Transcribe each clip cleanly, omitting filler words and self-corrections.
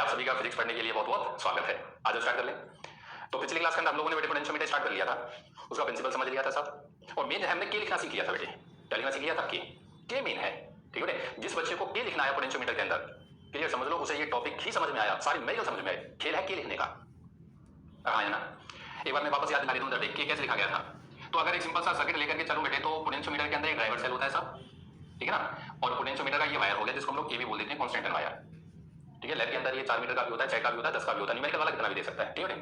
आप सभी का फिजिक्स पढ़ने के लिए बहुत बहुत स्वागत है। आज स्टार्ट कर लें। तो पिछली क्लास के अंदर हम लोगों ने बेटे पोटेंशियोमीटर स्टार्ट कर लिया था, उसका प्रिंसिपल समझ लिया था सब, और मेन हमने के लिखना सीख लिया था बेटे। क्या लिखना सीख लिया था? के मेन है, ठीक है बेटे। जिस बच्चे को के लिखना है पोटेंशियोमीटर के अंदर, क्लियर समझ लो, उसे ये टॉपिक ही समझ में आया, सारी मेजर समझ में आई। खेल है के लिखने का, हाँ है ना। एक बार मैं वापस याद दिला देता हूँ के कैसे लिखा गया था। तो अगर एक सिंपल सा सर्किट लेकर के चलो बेटे, तो पोटेंशियोमीटर के अंदर एक ड्राइवर सेल होता है सब, ठीक है ना। और पोटेंशियोमीटर का ये वायर हो गया जिसको हम लोग ए भी बोल देते हैं, कांस्टेंट वायर, ठीक है। लैब के अंदर ये 4 मीटर का भी होता है, 6 का भी होता है, 10 का भी होता है, न्यूमेरिकल वाला कितना भी दे सकता है, ठीक है।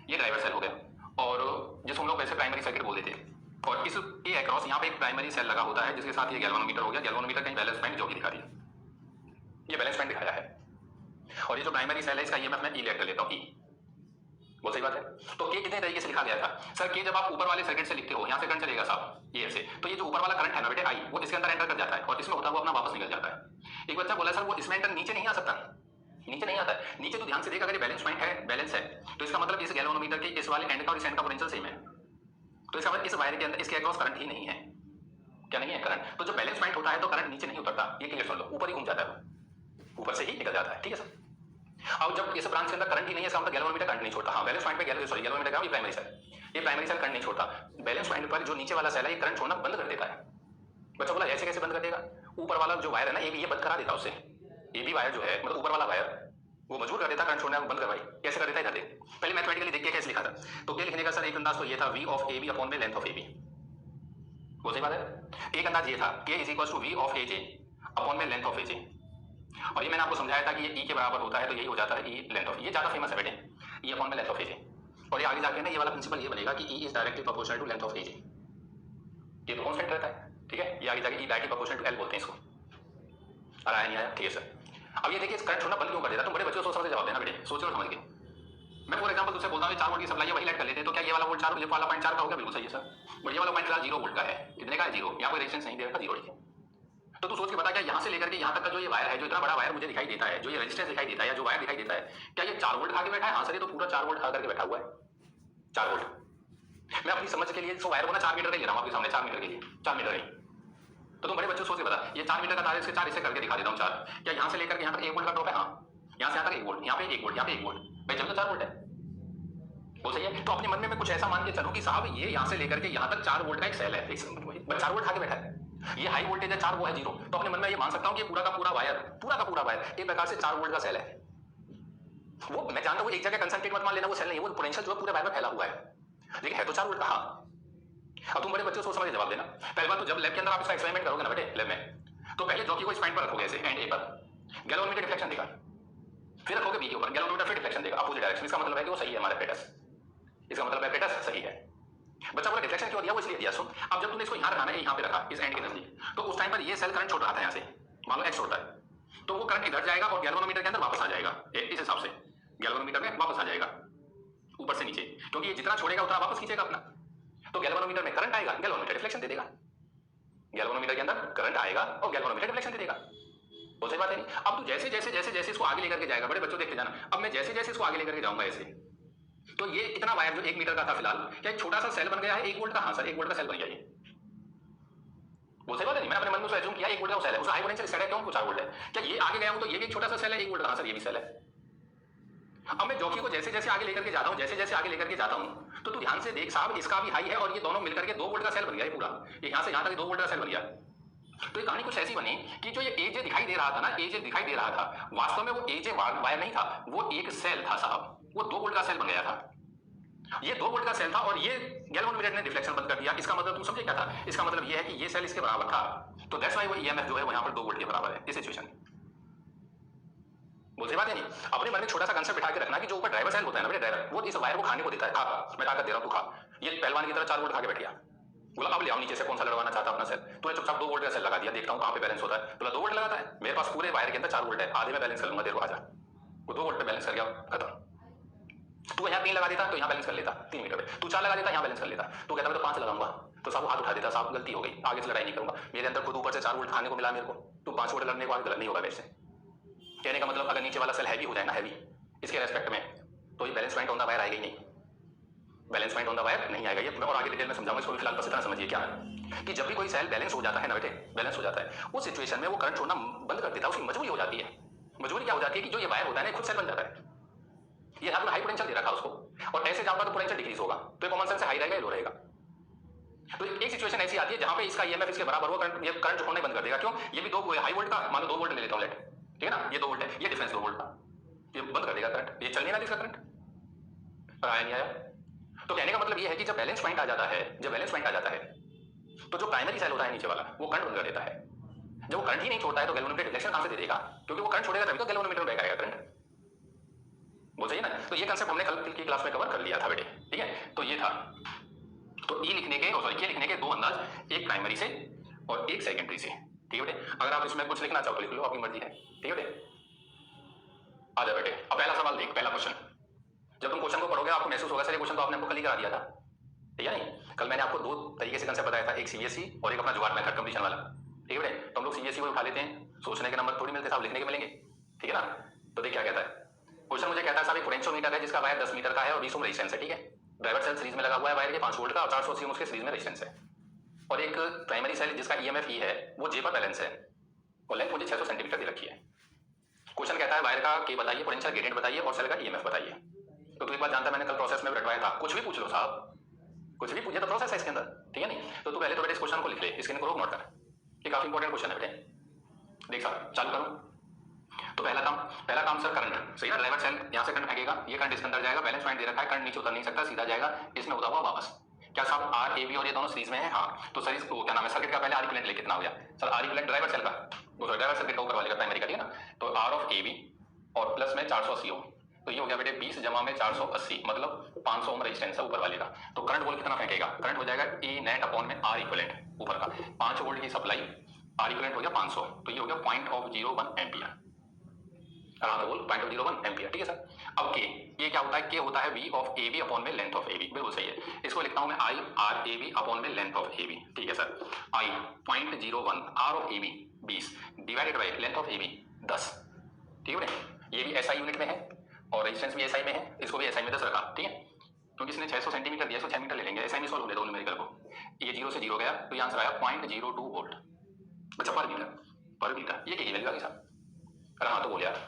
ये ड्राइवर सेल हो गया, और जिसको हम लोग वैसे प्राइमरी सर्किट बोल देते हैं। और इस ए अक्रॉस यहाँ पे एक प्राइमरी सेल लगा होता है, जिसके साथ ये गैल्वेनोमीटर हो गया। गैल्वेनोमीटर कहीं बैलेंस पॉइंट जो कि दिखा रही है, ये बैलेंस पॉइंट दिखाया है। और ये जो प्राइमरी सेल है इसका ईएमएफ मैं ई लेट कर लेता हूँ, ई। बहुत सही बात है। तो के कितने तरीके से लिखा गया था सर? के जब आप ऊपर वाले सर्किट से लिखते हो, यहाँ से करंट चलेगा साहब ये से, तो ये जो ऊपर वाला करंट है ना बेटे आई, वो इसके अंदर एंटर कर जाता है और इसमें होता हुआ अपना वापस निकल जाता है। एक बच्चा बोला सर वो इसमें एंटर नीचे नहीं आ सकता, नीचे नहीं आता है। नीचे तो ध्यान से देख, अगर ये बैलेंस पॉइंट है, बैलेंस है, तो इसका मतलब इस गैल्वेनोमीटर के इस वाले एंड का और इस एंड का पोटेंशियल सेम है। तो इसका मतलब इस वायर के अंदर इसके अक्रॉस करंट ही नहीं है। क्या नहीं है? करंट। तो जब बैलेंस पॉइंट होता है तो करंट नीचे नहीं उतरता, ये क्लियर सुन लो, ऊपर ही घूम जाता है, ऊपर से ही निकल जाता है, ठीक है सर। अब जब इस ब्रांच के अंदर करंट ही नहीं है, इसका मतलब गैल्वेनोमीटर करंट नहीं छोड़ता। हाँ, बैलेंस पॉइंट पे गैल्वेनोमीटर का प्राइमरी सेल, ये प्राइमरी सेल करंट नहीं छोड़ता। बैलेंस पॉइंट पर जो नीचे वाला सेल है ये करंट छोड़ना बंद कर देता है। बच्चा बोला ऐसे कैसे बंद कर देगा? ऊपर वाला जो वायर है ना ये बंद करा देता उससे। ये भी वायर जो है, मतलब ऊपर वाला वायर, वो मजबूर कर देता करंट छोड़ना बंद करवाई। कैसे कर देता है? इधर देख, पहले मैथमेटिकली देख के कैसे लिखा था। तो के लिखने का सर एक अंदाज तो ये था, v ऑफ ab अपॉन में लेंथ ऑफ ab। वो सही बात है। एक अंदाज ये था, k is equal to v of aj upon में लेंथ ऑफ aj। और ये मैंने आपको समझाया था कि ये e के बराबर होता है, तो यही हो जाता है e लेंथ ऑफ। ये ज्यादा फेमस है बेटे, e अपॉन में लेंथ ऑफ aj। और ये आगे जाके ना ये वाला प्रिंसिपल ये बनेगा कि e is directly proportional to length of aj। ये तो कांस्टेंट रहता है, ठीक है। ये आगे जाके e directly proportional to l बोलते हैं इसको। आया नहीं आया? ठीक है सर। अब ये देखिए करंट छोड़ना बंद क्यों कर देता? तुम बड़े बच्चों को सोच समझ जवाब देना बेटे, सोचो समझ के। मैं फॉर एग्जांपल तुझसे बोलता हूं 4 वोल्ट की सप्लाई है, वही लेट कर लेते हैं, तो क्या ये वाला वोल्ट 4 ये वाला पॉइंट 4 का हो गया? बिल्कुल सही है सर। बट ये वाला पॉइंट 0 वोल्ट का है, कितने का है? 0। यहां कोई रेजिस्टेंस नहीं दे रखा, 0 है। तो तू सोच के बता, क्या यहां से लेकर के यहां तक का जो ये वायर है, जो इतना बड़ा वायर मुझे दिखाई देता है, जो ये रेजिस्टेंस दिखाई देता है या जो वायर दिखाई देता है, क्या ये 4 वोल्ट खा के बैठा है? हां सर, ये तो पूरा 4 वोल्ट खा करके बैठा हुआ है, 4 वोल्ट। मैं अपनी समझ के लिए इस वायर को ना 4 मीटर का ले रहा हूं आपके सामने, 4 मीटर के लिए, 4 मीटर ही। तो तुम बड़े बच्चों सोच के बता, ये 4 मीटर का तार, इसके 4 हिस्से करके दिखा देता हूं 4। क्या यहां से लेकर के यहां तक 1 वोल्ट का ड्रॉप है? हां, यहां से यहां तक 1 वोल्ट, यहां पे 1 वोल्ट, यहां पे 1 वोल्ट, भाई जब तो 4 वोल्ट है, वो सही है। तो अपने मन में मैं कुछ ऐसा मान के चलूं कि साहब ये यहां से लेकर के यहां तक 4 वोल्ट का एक सेल है, बस 4 वोल्ट खा के बैठा है। ये हाई वोल्टेज है 4, वो है 0। तो अपने मन में ये मान सकता हूं कि पूरा का पूरा वायर एक प्रकार से 4 वोल्ट का सेल है। वो मैं जानता हूं एक जगह कंसंट्रेट मत मान लेना, वो सेल नहीं, वो पोटेंशियल जो है पूरे वायर में फैला हुआ है, लेकिन है तो 4 वोल्ट का। हाँ, अब तुम बड़े बच्चों सोच समझ जवाब देना। पहली बात तो जब लैब के अंदर आप इसका एक्सपेरिमेंट करोगे ना बेटे, लैब में, तो पहले जॉकी को इस पॉइंट पर रखोगे ऐसे एंड ए पर, गैल्वेनोमीटर डिफ्लेक्शन देगा। फिर रखोगे बी के ऊपर, गैल्वेनोमीटर फिर डिफ्लेक्शन देगा अपोजिट डायरेक्शन। इसका मतलब है कि वो सही है हमारा एपेटस, इसका मतलब एपेटस सही है। बच्चा बोला डिफ्लेक्शन क्यों दिया? वो इसलिए दिया। सुन, अब जब तुमने इसको यहां रखा ना, यहां पे रखा इस एंड के नजदीक, तो उस टाइम पर ये सेल करंट छोड़ रहा था यहां से, मान लो x छोड़ता है, तो वो करंट इधर जाएगा और गैल्वेनोमीटर के अंदर वापस आ जाएगा। इस हिसाब से गैल्वेनोमीटर में वापस आ जाएगा ऊपर से नीचे, क्योंकि ये जितना छोड़ेगा उतना वापस खींचेगा अपना। तो गैल्वेनोमीटर में करंट आएगा, गैल्वेनोमीटर डिफ्लेक्शन दे देगा। गैल्वेनोमीटर के अंदर करंट आएगा और गैल्वेनोमीटर डिफ्लेक्शन दे देगा। वो सही बात है नहीं? अब तू जैसे जैसे जैसे जैसे इसको आगे लेकर के जाएगा, बड़े बच्चों देखते जाना, अब मैं जैसे जैसे इसको आगे लेकर के जाऊंगा ऐसे, तो ये इतना वायर जो 1 मीटर का था फिलहाल, क्या एक छोटा सा सेल बन गया है 1 वोल्ट का? हाँ सर, 1 वोल्ट का सेल बन गया ये। वो सही बात है नहीं? मैं अपने मन में एज्यूम किया 1 वोल्ट का सेल है, उसका हाई पोटेंशियल सेल है, क्यों? 4 वोल्ट है। क्या ये आगे गया हूं तो ये भी एक छोटा सा सेल है 1 वोल्ट का? हाँ सर, ये भी सेल है। अब मैं जॉकी को जैसे जैसे आगे लेकर के जाता हूं, जैसे जैसे आगे लेकर के जाता हूं, तो तू ध्यान से देख साहब, इसका भी हाई है और ये दोनों मिलकर के 2 वोल्ट का सेल बन गया, ये पूरा, ये यहां से यहां तक 2 वोल्ट का सेल बन गया। तो ये कहानी कुछ ऐसी बनी कि जो ये एजे दिखाई दे रहा था ना, एजे दिखाई दे रहा था, वास्तव में वो एजे वायर नहीं था, वो एक सेल था साहब, वो 2 वोल्ट का सेल बन गया था। ये 2 वोल्ट का सेल था और ये गैल्वेनोमीटर ने डिफ्लेक्शन बंद कर दिया। इसका मतलब तुम समझे क्या था? इसका मतलब ये है कि ये सेल इसके बराबर था, तो दैट्स व्हाई वो ईएमएफ जो है वो यहां पर 2 वोल्ट के बराबर है इस सिचुएशन में। बोलते बात है नहीं? अपने मन में छोटा सा कंसेप्ट बिठा के रखना कि जो ऊपर ड्राइवर सेल होता है ना बेटे, ड्राइवर, वो इस वायर को खाने को देता है। खा, मैं ताकत दे रहा हूं, तू खा। ये पहलवान की तरह 4 वोल्ट खा के बैठ गया, बोला अब ले आओ नीचे से कौन सा लड़वाना चाहता अपना सेल। तूने चुपचाप 2 वोल्ट का सेल लगा दिया, देखता हूं कहां पे बैलेंस होता है। बोला 2 वोल्ट लगाता है, मेरे पास पूरे वायर के अंदर 4 वोल्ट है, आधे में बैलेंस कर लूंगा, देर को आजा। वो 2 वोल्ट पे बैलेंस कर गया, खत्म। तू यहां 3 लगा देता तो यहां बैलेंस कर लेता 3 मीटर पे, तू 4 लगा देता यहां बैलेंस कर लेता। तू कहता मैं तो 5 लगाऊंगा, तो साहब हाथ उठा देता, साहब गलती हो गई, आगे से लड़ाई नहीं करूंगा, मेरे अंदर खुद ऊपर से 4 वोल्ट खाने को मिला मेरे को, तू 5 वोल्ट लड़ने को आगे गलत नहीं होगा मेरे से। कहने का मतलब अगर नीचे वाला सेल हैवी हो जाए ना, हैवी इसके रेस्पेक्ट में, तो ये balance point on the wire आएगा ही नहीं, balance point on the wire नहीं आएगा। ये मैं और आगे डिटेल में समझाऊंगा, इसको फिलहाल बस इतना समझिए क्या है कि जब भी कोई सेल बैलेंस हो जाता है ना बेटे, बैलेंस हो जाता है, उस सिचुएशन में वो करंट छोड़ना बंद कर देता है, उसकी मजबूरी हो जाती है। मजबूरी क्या हो जाती है कि जो ये वायर होता है ना खुद सेल बन जाता है। ये यहाँ हाई पोटेंशियल दे रखा उसको, और ऐसे जाऊंगा तो पोटेंशियल डिक्रीज होगा, तो कॉमन सेंस से हाई रहेगा या लो रहेगा। तो एक सिचुएशन ऐसी आती है जहां पे इसका ईएमएफ इसके बराबर हो, करंट, ये करंट होना बंद कर देगा। क्यों? ये भी 2 हाई वोल्ट का, मान लो 2 वोल्ट ले लेता हूं लेट, ठीक है ना, ये 2 वोल्ट है, ये डिफरेंस 2 वोल्ट का, ये बंद कर देगा करंट, ये चल नहीं रहा इसका करंट, पर आया नहीं आया। तो कहने का मतलब ये है कि जब बैलेंस पॉइंट आ जाता है, जब बैलेंस पॉइंट आ जाता है तो जो प्राइमरी सेल होता है नीचे वाला वो करंट बंद कर देता है। जब वो करंट ही नहीं छोड़ता है तो गैल्वेनोमीटर डिफ्लेक्शन कहां से दे देगा? क्योंकि वो करंट छोड़ेगा तभी तो गैल्वेनोमीटर में बैक आएगा करंट। वो सही है ना? तो ये कांसेप्ट हमने कल की क्लास में कवर कर लिया था बेटे, ठीक है। तो ये था, तो ई लिखने के और सॉरी के लिखने के 2 अंदाज, एक प्राइमरी से और एक सेकेंडरी से, ठीक है बेटे। अगर आप इसमें कुछ लिखना चाहो तो लिख लो, आपकी मर्जी है, ठीक है बेटे। आ जा बेटे, अब पहला सवाल देख, पहला क्वेश्चन। जब तुम क्वेश्चन को पढ़ोगे आपको महसूस होगा सर ये क्वेश्चन तो आपने हमको कल ही करा दिया था, ठीक है नहीं? कल मैंने आपको 2 तरीके से कंसेप्ट बताया था, एक सीबीएसई और एक अपना जुगाड़ मेथड कंप्लीशन वाला, ठीक है बेटे। तो हम लोग सीबीएसई को उठा लेते हैं, सोचने के नंबर थोड़ी मिलते साहब, लिखने के मिलेंगे, ठीक है ना। तो देख क्या कहता है क्वेश्चन, मुझे कहता है साहब एक पोटेंशियोमीटर है जिसका वायर 10 मीटर का है और 20 ओम रेजिस्टेंस है, ठीक है। ड्राइवर सेल सीरीज में लगा हुआ है वायर के 5 वोल्ट का और 480 ओम उसके सीरीज में रेजिस्टेंस है, और एक प्राइमरी सेल जिसका ईएमएफ ई है वो जे पर बैलेंस है, और लेंथ मुझे 600 सेंटीमीटर दे रखी है। क्वेश्चन कहता है वायर का के बताइए, पोटेंशियल ग्रेडियंट बताइए और सेल का ईएमएफ बताइए। तो तू एक बात जानता है, मैंने कल प्रोसेस में रटवाया था, कुछ भी पूछ लो साहब, कुछ भी पूछे तो प्रोसेस है इसके अंदर, ठीक है नहीं। तो तू पहले तो बेटे इस क्वेश्चन को लिख ले, स्क्रीन को रोक नोट कर, ये काफी इंपॉर्टेंट क्वेश्चन है बेटे। देख साहब चालू करो। तो पहला काम सर करंट, सही है। ड्राइवर सेल यहां से करंट फेंकेगा, ये करंट इसके अंदर जाएगा, बैलेंस पॉइंट दे रखा है, करंट नीचे उतर नहीं सकता, सीधा जाएगा, इसमें उड़ा हुआ वापस। क्या साहब आर ए बी और ये दोनों सीरीज में है? हाँ। तो सर इसको क्या नाम है सर्किट का, पहले आर इक्विवेलेंट ले, कितना हो गया sir? R equivalent driver cell का, वो ड्राइवर सर्किट का ऊपर वाले का प्राइमरी का, ठीक है ना। तो आर ऑफ ए बी और प्लस में 480 ओम, तो ये हो गया बेटे 20 जमा में 480, मतलब 500 ओम रेजिस्टेंस है ऊपर वाले का। तो करंट बोल कितना फेंकेगा? करंट हो जाएगा ए नेट अपॉन में आर इक्विवेलेंट ऊपर का, 5 वोल्ट की सप्लाई, आर इक्विवेलेंट हो गया 500, तो ये हो गया 0.01 एम्पियर, आराम बोल 0.01 एम्पियर, ठीक है सर। अब के, ये क्या होता है? के होता है V of A B upon में लेंथ ऑफ ए बी, बिल्कुल सही है। इसको लिखता हूं मैं I R A B upon में लेंथ ऑफ ए बी, ठीक है sir. I 0.01 R of A B 20 divided by length of A B 10, ठीक है। ये भी एसआई यूनिट में है और रेजिस्टेंस भी एसआई में है, इसको भी एसआई में 10 रखा, ठीक है। क्योंकि इसने 600 सेंटीमीटर दिया, 6 मीटर ले लेंगे, एसआई में सॉल्व होने दो न्यूमेरिकल को। ये 0 से 0 गया तो ये आंसर आया 0.02 वोल्ट, अच्छा पर मीटर, ये क्या वैल्यू आ गई साहब? अरे हाँ तो बोल यार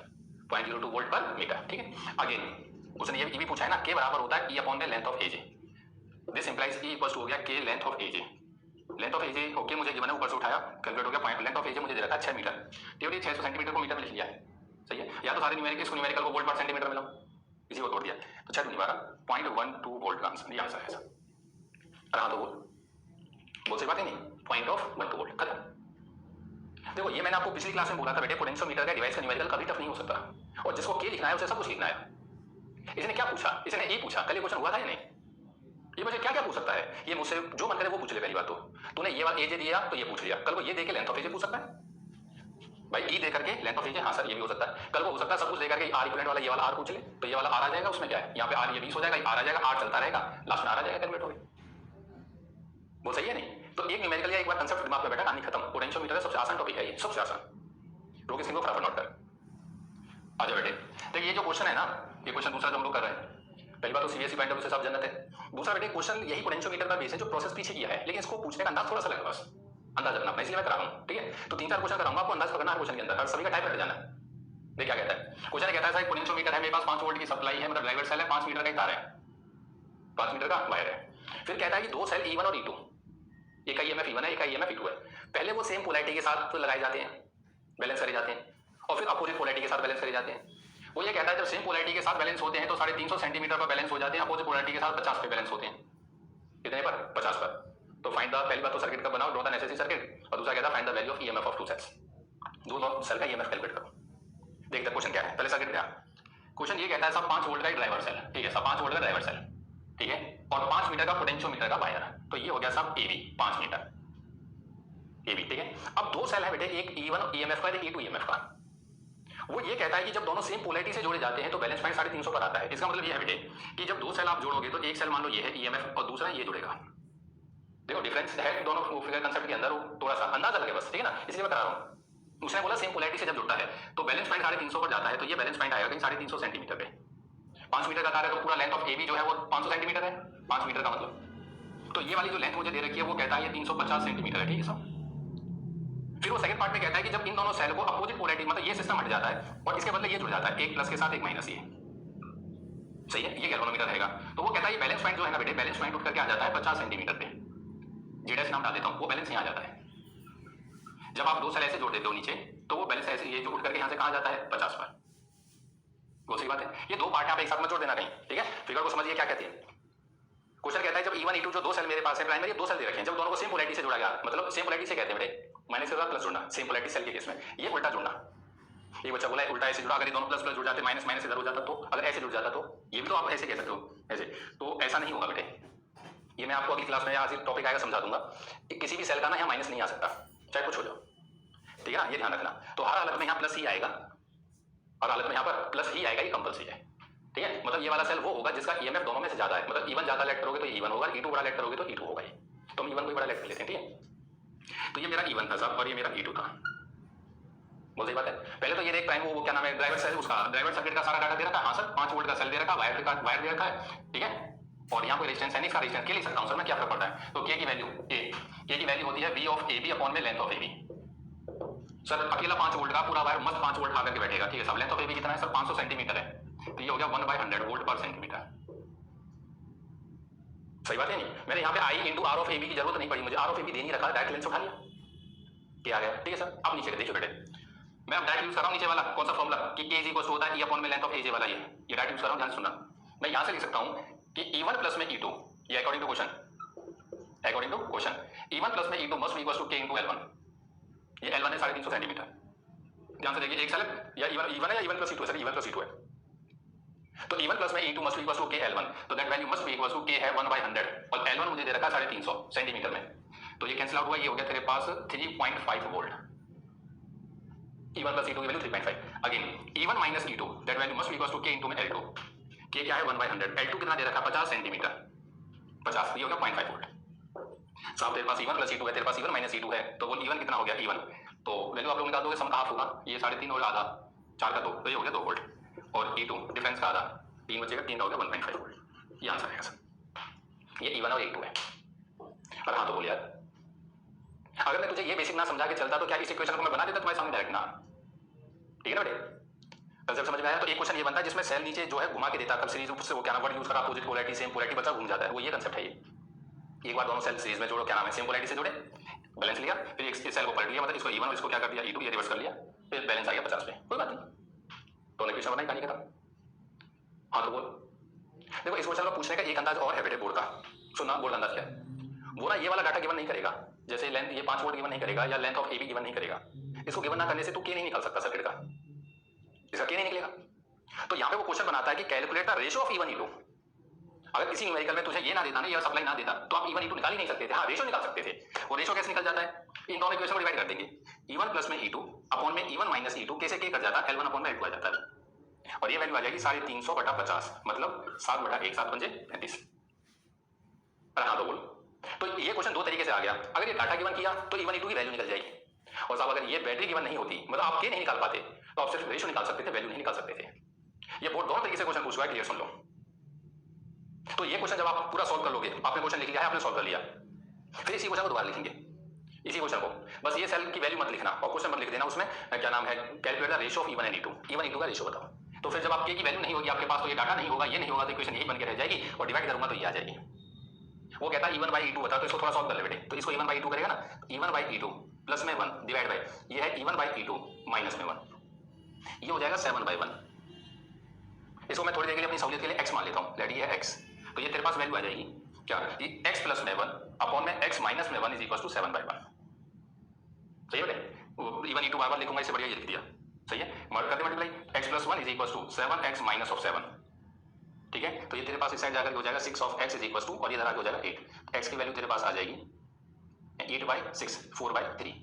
0.02 वोल्ट पर मीटर, ठीक है। अगेन उसने ये भी पूछा है ना, के बराबर होता है ई अपॉन में length of AJ, this implies E equals to हो गया के length of AJ, length of AJ okay मुझे गिवन है, ऊपर से उठाया कैलकुलेट हो गया, पॉइंट लेंथ ऑफ एजे मुझे दे रखा है 6 मीटर, तो ये 600 सेंटीमीटर को मीटर में लिख लिया है, सही है। या तो सारे न्यूमेरिकल इसको न्यूमेरिकल को वोल्ट पर सेंटीमीटर में लो, इसी को तोड़ दिया तो 6 दूनी 12, 0.12 वोल्ट का आंसर, ये आंसर है सर। अरे हाँ तो बोल से बात ही नहीं, 0.12 वोल्ट खत्म। देखो ये मैंने आपको पिछली क्लास में बोला था बेटे, पोटेंशियोमीटर का डिवाइस का न्यूमेरिकल कभी टफ नहीं हो सकता, और जिसको के लिखना है उसे सब कुछ लिखना है। इसने क्या पूछा? इसने ए पूछा, कल ये क्वेश्चन हुआ था या नहीं? ये मुझे क्या क्या पूछ सकता है? ये मुझसे जो मन करे वो पूछ ले। पहली बात तो तूने ये वाला एजे दिया तो ये पूछ लिया, कल को ये दे के लेंथ ऑफ एजे पूछ सकता है भाई, ई दे करके लेंथ ऑफ एजे, हाँ सर ये भी हो सकता है। कल को हो सकता है सब कुछ दे करके आर इक्विवेलेंट वाला ये वाला आर पूछ ले, तो ये वाला आर आ जाएगा, उसमें क्या है यहाँ पे आर ये 20 हो जाएगा, आर आ जाएगा, आर चलता रहेगा, लास्ट में आर आ जाएगा, कैलकुलेट हो गई। वो सही है नहीं? तो एक न्यूमेरिकल या एक बार कंसेप्ट दिमाग में बैठा, कहानी खत्म। पोटेंशियोमीटर सबसे आसान टॉपिक है, ये सबसे आसान। रोग इसको फटाफट नोट कर। आ जाओ बेटे, तो ये जो क्वेश्चन है ना, ये क्वेश्चन दूसरा जो हम लोग कर रहे हैं, पहली बात तो सीबीएसई पॉइंट ऑफ व्यू से सब जन्नत है। दूसरा बेटे क्वेश्चन यही पोटेंशियोमीटर का बेस है जो प्रोसेस पीछे किया है, लेकिन इसको पूछने का अंदाज थोड़ा सा लगा, बस अंदाज अपना, इसलिए मैं करा रहा हूं, ठीक है। तो 3-4 क्वेश्चन कराऊंगा, आपको अंदाज पकड़ना है क्वेश्चन के अंदर, हर सभी का टाइप करके जाना है। देख क्या कहता है क्वेश्चन, कहता है सर पोटेंशियोमीटर है मेरे पास, 5 वोल्ट की सप्लाई है, मतलब ड्राइवर सेल है, 5 मीटर का तार है, 5 मीटर का वायर है। फिर कहता है कि 2 सेल E1 और E2, एक का ईएमएफ E1 है, एक का ईएमएफ E2 है। पहले वो सेम पोलैरिटी के साथ लगाए जाते हैं, बैलेंस करे जाते हैं, और फिर अपोजिट पोलैरिटी के साथ बैलेंस करे जाते हैं। वो ये कहता है जब सेम पोलैरिटी के साथ बैलेंस होते हैं तो 350 सेंटीमीटर पर बैलेंस हो जाते हैं, अपोजिट पोलैरिटी के साथ 50 पे बैलेंस होते हैं। कितने पर? 50 पर। तो फाइंड द, पहली बात तो सर्किट का बनाओ, ड्रॉ द नेसेसरी सर्किट, और दूसरा कहता है find the value of EMF of 2 cells, दोनों सेल का ईएमएफ कैलकुलेट करो। देखते क्वेश्चन क्या है, पहले सर्किट क्या। क्वेश्चन ये कहता है सब 5 वोल्ट का ड्राइवर सेल, ठीक है, सब 5 वोल्ट का ड्राइवर सेल, ठीक है, और 5 मीटर का पोटेंशियोमीटर का वायर, तो ये हो गया सब एबी 5 मीटर एबी, ठीक है। अब 2 सेल है बेटे, एक E1 ईएमएफ का, एक E2 ईएमएफ का। वो ये कहता है कि जब दोनों सेम पोलैरिटी से जोड़े जाते हैं तो बैलेंस पॉइंट 350 पर आता है। इसका मतलब ये है बेटे कि जब 2 सेल आप जोड़ोगे तो एक सेल मान लो ये है ईएमएफ और दूसरा ये जुड़ेगा। देखो डिफरेंस है दोनों फिगर कंसेप्ट के अंदर, थोड़ा सा अंदाजा लगे बस, ठीक है ना, इसलिए मैं करा रहा हूं। उसने बोला सेम पोलैरिटी से जब जुड़ता है तो बैलेंस पॉइंट 350 पर जाता है, तो ये बैलेंस पॉइंट आएगा कहीं 350 सेंटीमीटर पे। 5 मीटर का तार है तो पूरा लेंथ ऑफ एबी जो है वो 500 सेंटीमीटर है, 5 मीटर का मतलब। तो ये वाली जो लेंथ मुझे दे रखी है वो कहता है ये 350 सेंटीमीटर है, ठीक है सब। फिर वो सेकंड पार्ट में कहता है कि जब इन दोनों सेल को अपोजिट पोलैरिटी, मतलब ये सिस्टम हट जाता है और इसके बदले ये जुड़ जाता है, एक प्लस के साथ एक माइनस, ये सही है, ये गैल्वेनोमीटर रहेगा। तो वो कहता है ये बैलेंस पॉइंट जो है ना बेटे, बैलेंस पॉइंट उठ करके आ जाता है 50 सेंटीमीटर पे, जेड नाम डाल देता हूँ, वो बैलेंस यहाँ आ जाता है। जब आप दो सेल ऐसे जोड़ देते हो नीचे, तो वो बैलेंस ऐसे ये जो उठ करके यहाँ से कहाँ जाता है 50 पर। वो सही बात है। ये दो पार्ट यहाँ पे एक साथ मत जोड़ देना कहीं, ठीक है। फिगर को समझिए क्या कहती है। क्वेश्चन कहता है जब E1 E2 जो दो सेल मेरे पास है, प्राइमरी दो सेल दे रखे हैं, जब दोनों को सेम पोलैरिटी से जोड़ा गया, मतलब सेम पोलैरिटी से कहते हैं बेटे, माइनस के साथ प्लस जुड़ना, सेम पोलैरिटी सेल के केस में ये उल्टा जुड़ना। ये बच्चा बोला है उल्टा ऐसे जुड़ा, अगर ये दोनों प्लस प्लस जुड़ जाते, माइनस माइनस इधर हो जाता, तो अगर ऐसे जुड़ जाता तो ये भी तो आप ऐसे कह सकते हो, ऐसे तो ऐसा नहीं होगा बेटे। ये मैं आपको अगली क्लास में आज टॉपिक आएगा समझा दूंगा। किसी भी सेल का ना यहाँ माइनस नहीं आ सकता, चाहे कुछ हो जाओ, ठीक है ना, ये ध्यान रखना। तो हर हालत में यहाँ प्लस ही आएगा, हर हालत में यहाँ पर प्लस ही आएगा, ये कंपल्सरी है, ठीक है। मतलब ये वाला सेल वो होगा जिसका ईएमएफ दोनों में से ज्यादा है, मतलब E1 ज्यादा लेट करोगे तो E1 होगा, E2 बड़ा लेट करोगे तो E2 होगा। ये तो हम E1 को बड़ा लेट कर लेते हैं, ठीक है। तो ये मेरा E1 था साहब और ये मेरा E2 था, बहुत सही बात है। पहले तो ये देख प्राइम वो क्या नाम है, ड्राइवर सेल, उसका ड्राइवर सर्किट का सारा डाटा दे रखा है। हाँ सर 5 वोल्ट का सेल दे रखा है, वायर दे रखा है, ठीक है। और यहाँ कोई रेजिस्टेंस है नहीं, इसका रेजिस्टेंस के लिख सकता हूँ सर मैं, क्या फर्क पड़ता है। तो के की वैल्यू के की वैल्यू होती है V ऑफ AB अपॉन में लेंथ ऑफ AB। सर अकेला 5 वोल्ट का पूरा वायर मस्त 5 वोल्ट आकर के बैठेगा, ठीक है साहब। लेंथ ऑफ AB कितना है सर, 500 सेंटीमीटर है, तो ये हो गया 1/100 वोल्ट पर सेंटीमीटर। सही बात है नहीं। मैंने यहाँ पे I into R of AB की जरूरत नहीं पड़ी, मुझे R ऑफ AB दे नहीं रखा, डायरेक्ट लेंथ उठा लिया, क्या आ गया, ठीक है सर। अब नीचे देखिए बेटे, मैं अब डायरेक्ट यूज कर रहा हूँ नीचे वाला कौन सा फॉर्मूला कि K इज इक्वल टू होता है E अपॉन में लेंथ ऑफ AJ वाला, ये डायरेक्ट यूज कर रहा हूँ, ध्यान सुनना। मैं यहाँ से लिख सकता हूँ कि E1 प्लस में E2, ये according to question, according to question E1 plus में E2 must be equal to K into L1। ये L1 है 350 सेंटीमीटर, ध्यान से देखिए। एक सेल या E1 है या E1 प्लस E2 है सर, E1 प्लस E2 है। तो E1 प्लस में E2 must be equal to K L1, तो that value must be equal to K है 1/100 और L1 मुझे दे रखा है 350 सेंटीमीटर में, तो ये कैंसिल आउट हुआ, ये हो गया तेरे पास 3.5 वोल्ट। E1 प्लस E2 की value 3.5। Again E1 minus E2 that value must be equal to K into में L2। K क्या है 1/100, L2 कितना दे रखा है 50 सेंटीमीटर, 50, ये हो गया 0.5 वोल्ट। साहब तेरे पास E1 प्लस E2 है, तेरे पास E1 माइनस E2 है, तो वो E1 कितना हो गया E1, तो वैल्यू आप लोग निकाल दोगे, सम का हाफ होगा, ये 3.5 और आधा 4 का 2, तो ये हो गया 2 वोल्ट, और E2 डिफरेंस का आधा 3 बचेगा, 3 हो गया 1.5 वोल्ट। ये आंसर है सर, ये E1 और E2 है। अरे हाँ तो बोल यार, अगर मैं तुझे ये बेसिक ना समझा के चलता तो क्या इस इक्वेशन को मैं बना देता तुम्हारे सामने डायरेक्ट ना, ठीक है ना बेटे। कंसेप्ट समझ में आया। तो एक क्वेश्चन ये बनता है जिसमें सेल नीचे जो है घुमा के देता है, कब सीरीज से वो क्या नाम वर्ड यूज करा, अपोजिट पोलैरिटी सेम पोलैरिटी बचा घूम जाता है, वो ये कंसेप्ट है। ये एक बार दोनों सेल सीरीज में जोड़ो, क्या नाम है, सेम पोलैरिटी से जोड़े, बैलेंस लिया, फिर एक सेल को पलट लिया, मतलब इसको E1 और इसको क्या कर दिया E2, ये रिवर्स कर लिया, फिर बैलेंस आ गया 50 पे, कोई बात नहीं, तो इक्वेशन बनाई, कहानी खत्म। हाँ तो बोल। देखो इस क्वेश्चन को पूछने का एक अंदाज और है बेटे बोर्ड का, सुनना बोर्ड अंदाज क्या है। वो ना ये वाला डाटा गिवन नहीं करेगा, जैसे लेंथ ये 5 वोल्ट गिवन नहीं करेगा या लेंथ ऑफ AB गिवन नहीं करेगा। इसको गिवन ना करने से तू K नहीं निकाल सकता सर्किट का, इसका K नहीं निकलेगा। तो यहाँ पे वो क्वेश्चन बनाता है कि calculate the ratio of E1 E2। अगर किसी न्यूमेरिकल में तुझे ये ना देता ना, ये सप्लाई ना देता, तो आप E1 E2 निकाल ही नहीं सकते थे। हाँ रेशियो निकाल सकते थे। वो रेशियो कैसे निकल जाता है, इन दोनों इक्वेशन को डिवाइड कर देंगे, E1 प्लस में E2 अपॉन में E1 माइनस E2, कैसे K कर जाता है L1 अपॉन में L2 आ जाता है, और ये वैल्यू आ जाएगी 350 बटा 50, मतलब 7 बटा 1, 7 पंजे 35। अरे हाँ तो बोल। तो ये क्वेश्चन दो तरीके से आ गया। अगर ये डाटा गिवन किया तो E1 E2 की वैल्यू निकल जाएगी, और साहब अगर ये बैटरी गिवन नहीं होती, मतलब आप K नहीं निकाल पाते, तो आप सिर्फ रेशियो निकाल सकते थे, वैल्यू नहीं निकाल सकते थे। ये बोर्ड दोनों तरीके से क्वेश्चन पूछ रहा है, क्लियर सुन लो। तो ये क्वेश्चन जब आप पूरा सॉल्व कर लोगे, आपने क्वेश्चन लिख लिया है, आपने सॉल्व कर लिया, फिर इसी क्वेश्चन को दोबारा लिखेंगे, इसी क्वेश्चन को, बस ये सेल की वैल्यू मत लिखना और क्वेश्चन मत लिख देना, उसमें क्या नाम है calculate the ratio of E1 and E2 का रेशियो बताओ। तो फिर जब आप K की वैल्यू नहीं होगी आपके पास, तो ये डाटा नहीं होगा, ये नहीं होगा, तो इक्वेशन यही बन के रह जाएगी, और डिवाइड करूंगा तो ये आ जाएगी। वो कहता है E1 बाई E2 बता, तो इसको थोड़ा सॉल्व कर ले बेटे। तो इसको E1 बाई E2 करेगा ना, E1 बाई E2 प्लस में 1 डिवाइड बाई, ये है E1 बाई E2 माइनस में 1, ये हो जाएगा 7/1। इसको मैं थोड़ी देर के लिए अपनी सहूलियत के लिए x मान लेता हूँ, लेट ये x, तो ये तेरे पास वैल्यू आ जाएगी क्या, x प्लस में 1 अपॉन में x माइनस में 1 इज इक्वल टू 7/1। सही है बेटे। E1 E2 बार लिखूंगा, इससे बढ़िया ये लिख दिया, सही है। मल्टीप्लाई करते multiply, x plus 1 is equal to 7x minus of 7, ठीक है। तो ये तेरे पास इस साइड जाकर हो जाएगा 6 of x is equal to, और ये इधर आके हो जाएगा 8, x की वैल्यू तेरे पास आ जाएगी 8/6, 4/3,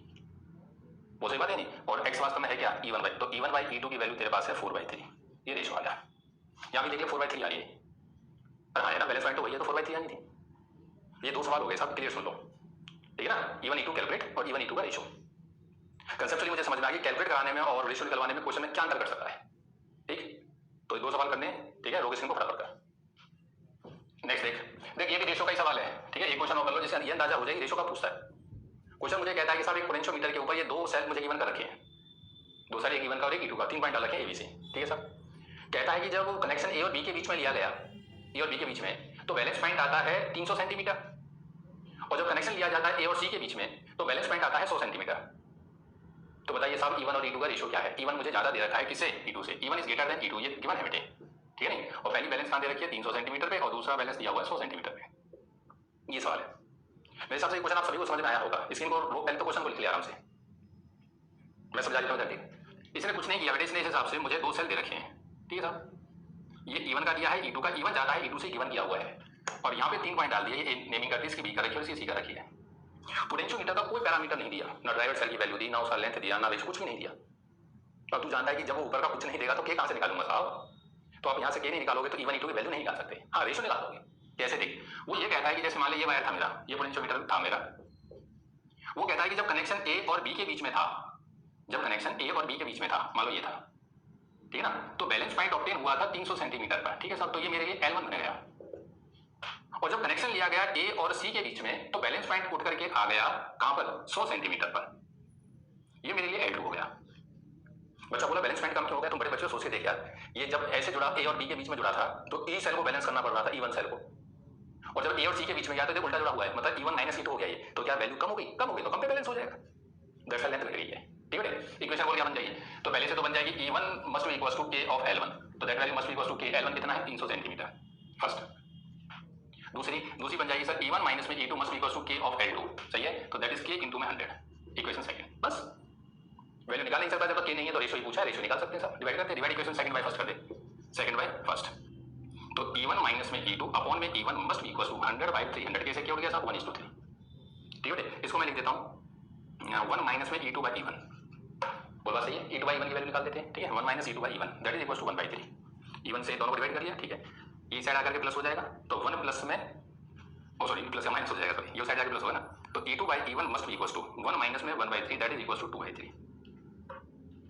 वो सही बात है नहीं। और x वास्तव में है क्या E1 बाई, तो E1 बाई E2 की वैल्यू तेरे पास है 4/3, ये रेशियो आ गया। यहाँ भी देखिए 4/3 आ रही है, हाँ है ना, बैलेंस पॉइंट तो वही है, तो 4/3 आनी थी। ये दो सवाल हो गए, सब क्लियर सुन लो, ठीक है ना। E1 E2 कैलकुलेट और E1 E2 का रेशियो। कंसेप्चुअली मुझे समझ में आ गया कैलकुलेट कराने में और रेशियो निकलवाने में क्वेश्चन में क्या अंतर कर सकता है, ठीक। तो दो सवाल करने, ठीक है, रोग सिंह को फटाफट कर। नेक्स्ट देख ये भी रेशियो का ही सवाल है, ठीक है। एक क्वेश्चन और कर लो जिससे ये अंदाजा हो जाएगी रेशियो का पूछता है। क्वेश्चन मुझे कहता है कि साहब एक पोटेंशियोमीटर के ऊपर ये दो सेल मुझे गिवन कर रखे हैं, दो सेल, एक गिवन का और एक E2 का, 3 पॉइंट डाल रखे हैं ABC, ठीक है सर। कहता है कि जब कनेक्शन ए और बी के बीच में लिया गया, ए और बी के बीच में, तो बैलेंस पॉइंट आता है 300 सेंटीमीटर, और जब कनेक्शन लिया जाता है ए और सी के बीच में तो बैलेंस पॉइंट आता है 100 सेंटीमीटर। तो बताइए साहब E1 और E2 का रेशियो क्या है? E1 मुझे ज्यादा दे रखा है किससे? E2 से। E1 is greater than E2, ये गिवन है बेटे, ठीक है नहीं। और पहली बैलेंस कहां दे रखी है? 300 सेंटीमीटर पे, और दूसरा बैलेंस दिया हुआ है 100 सेंटीमीटर पे। ये सवाल है। मेरे हिसाब से क्वेश्चन आप सभी को समझ में आया होगा। स्क्रीन को पहले तो क्वेश्चन को लिख लिया आराम से, मैं समझा देता हूँ जल्दी। इसने कुछ नहीं किया बेटे, इसने इस हिसाब से मुझे दो सेल दे रखे हैं, ठीक है साहब। ये E1 का दिया है, E2 का, E1 ज्यादा है, E2 से गिवन किया हुआ है, और यहाँ पे 3 पॉइंट डाल दिए, ये नेमिंग कर दी, इसकी बी कर रखी है, इसकी सी कर रखी है। पोटेंशियोमीटर का कोई पैरामीटर नहीं दिया, ना ड्राइवर सेल की वैल्यू दी, ना उसका लेंथ दिया, ना रेशियो, कुछ भी नहीं दिया। तो तू जानता है कि जब वो ऊपर का कुछ नहीं देगा तो के कहां से निकालूंगा साहब? तो आप यहाँ से के नहीं निकालोगे तो E1 E2 की वैल्यू नहीं निकाल सकते। हाँ, रेशियो निकालोगे। कैसे? देख, वो ये कहता है कि जैसे मान लो ये वायर था मेरा, ये पोटेंशियोमीटर था मेरा, वो कहता है कि जब कनेक्शन ए और बी के बीच में था, जब कनेक्शन ए और बी के बीच में था, मान लो ये था, ठीक है ना, तो बैलेंस पॉइंट ऑब्टेन हुआ था 300 सेंटीमीटर पर, ठीक है साहब। तो ये मेरे लिए L1 बन गया, और जब कनेक्शन लिया गया ए और सी के बीच में तो बैलेंस पॉइंट उठ करके आ गया कहां पर? 100 सेंटीमीटर पर, ये मेरे लिए L2 हो गया। बच्चा बोला बैलेंस पॉइंट कम क्यों हो गया? तुम बड़े बच्चे सोच के देख यार, ये जब ऐसे जुड़ा, ए और बी के बीच में जुड़ा था तो E सेल को बैलेंस करना पड़ रहा था E1 सेल को, और जब ए और सी के बीच में गया तो उल्टा जुड़ा हुआ है, मतलब E1 माइनस E2 हो गया ये, तो क्या वैल्यू कम हो गई? कम हो गई तो कम पे बैलेंस हो जाएगा, दरअसल लेंथ घट गई है, ठीक है। इक्वेशन बोल क्या बन जाएगी? तो पहले से तो बन जाएगी E1 must be equals to K of L1, तो that value must be equals to K, L1 कितना है? 300 सेंटीमीटर, फर्स्ट। दूसरी बन जाएगी सर E1 माइनस में E2 must be equals to K of L2, सही है, तो दैट इज K इनटू में 100, इक्वेशन सेकंड। बस वैल्यू निकाल नहीं सकता जब तक K नहीं है, तो रेशियो ही पूछा है, रेशियो निकाल सकते हैं सब, डिवाइड करते हैं, divide equation second by first कर दे, सेकंड बाय फर्स्ट। तो E1 माइनस में E2 अपॉन में E1 must be equals to 100 by 300, कैसे क्या हो गया साहब? 1:3, ठीक है। इसको मैं लिख देता हूं 1 माइनस में E2 बाय E1, बोल बात सही है। E2 बाय E1 की वैल्यू निकाल देते हैं, ठीक है। 1 minus E2 by E1 that is equals to 1/3, E1 से दोनों को डिवाइड कर लिया, ठीक है। ये साइड आकर के प्लस हो जाएगा, तो 1 प्लस में, ओ सॉरी प्लस का माइनस हो जाएगा, सॉरी ये साइड आकर प्लस होगा ना, तो E2 by E1 must be equals to 1 minus में 1/3 दैट इज इक्वल्स टू 2/3,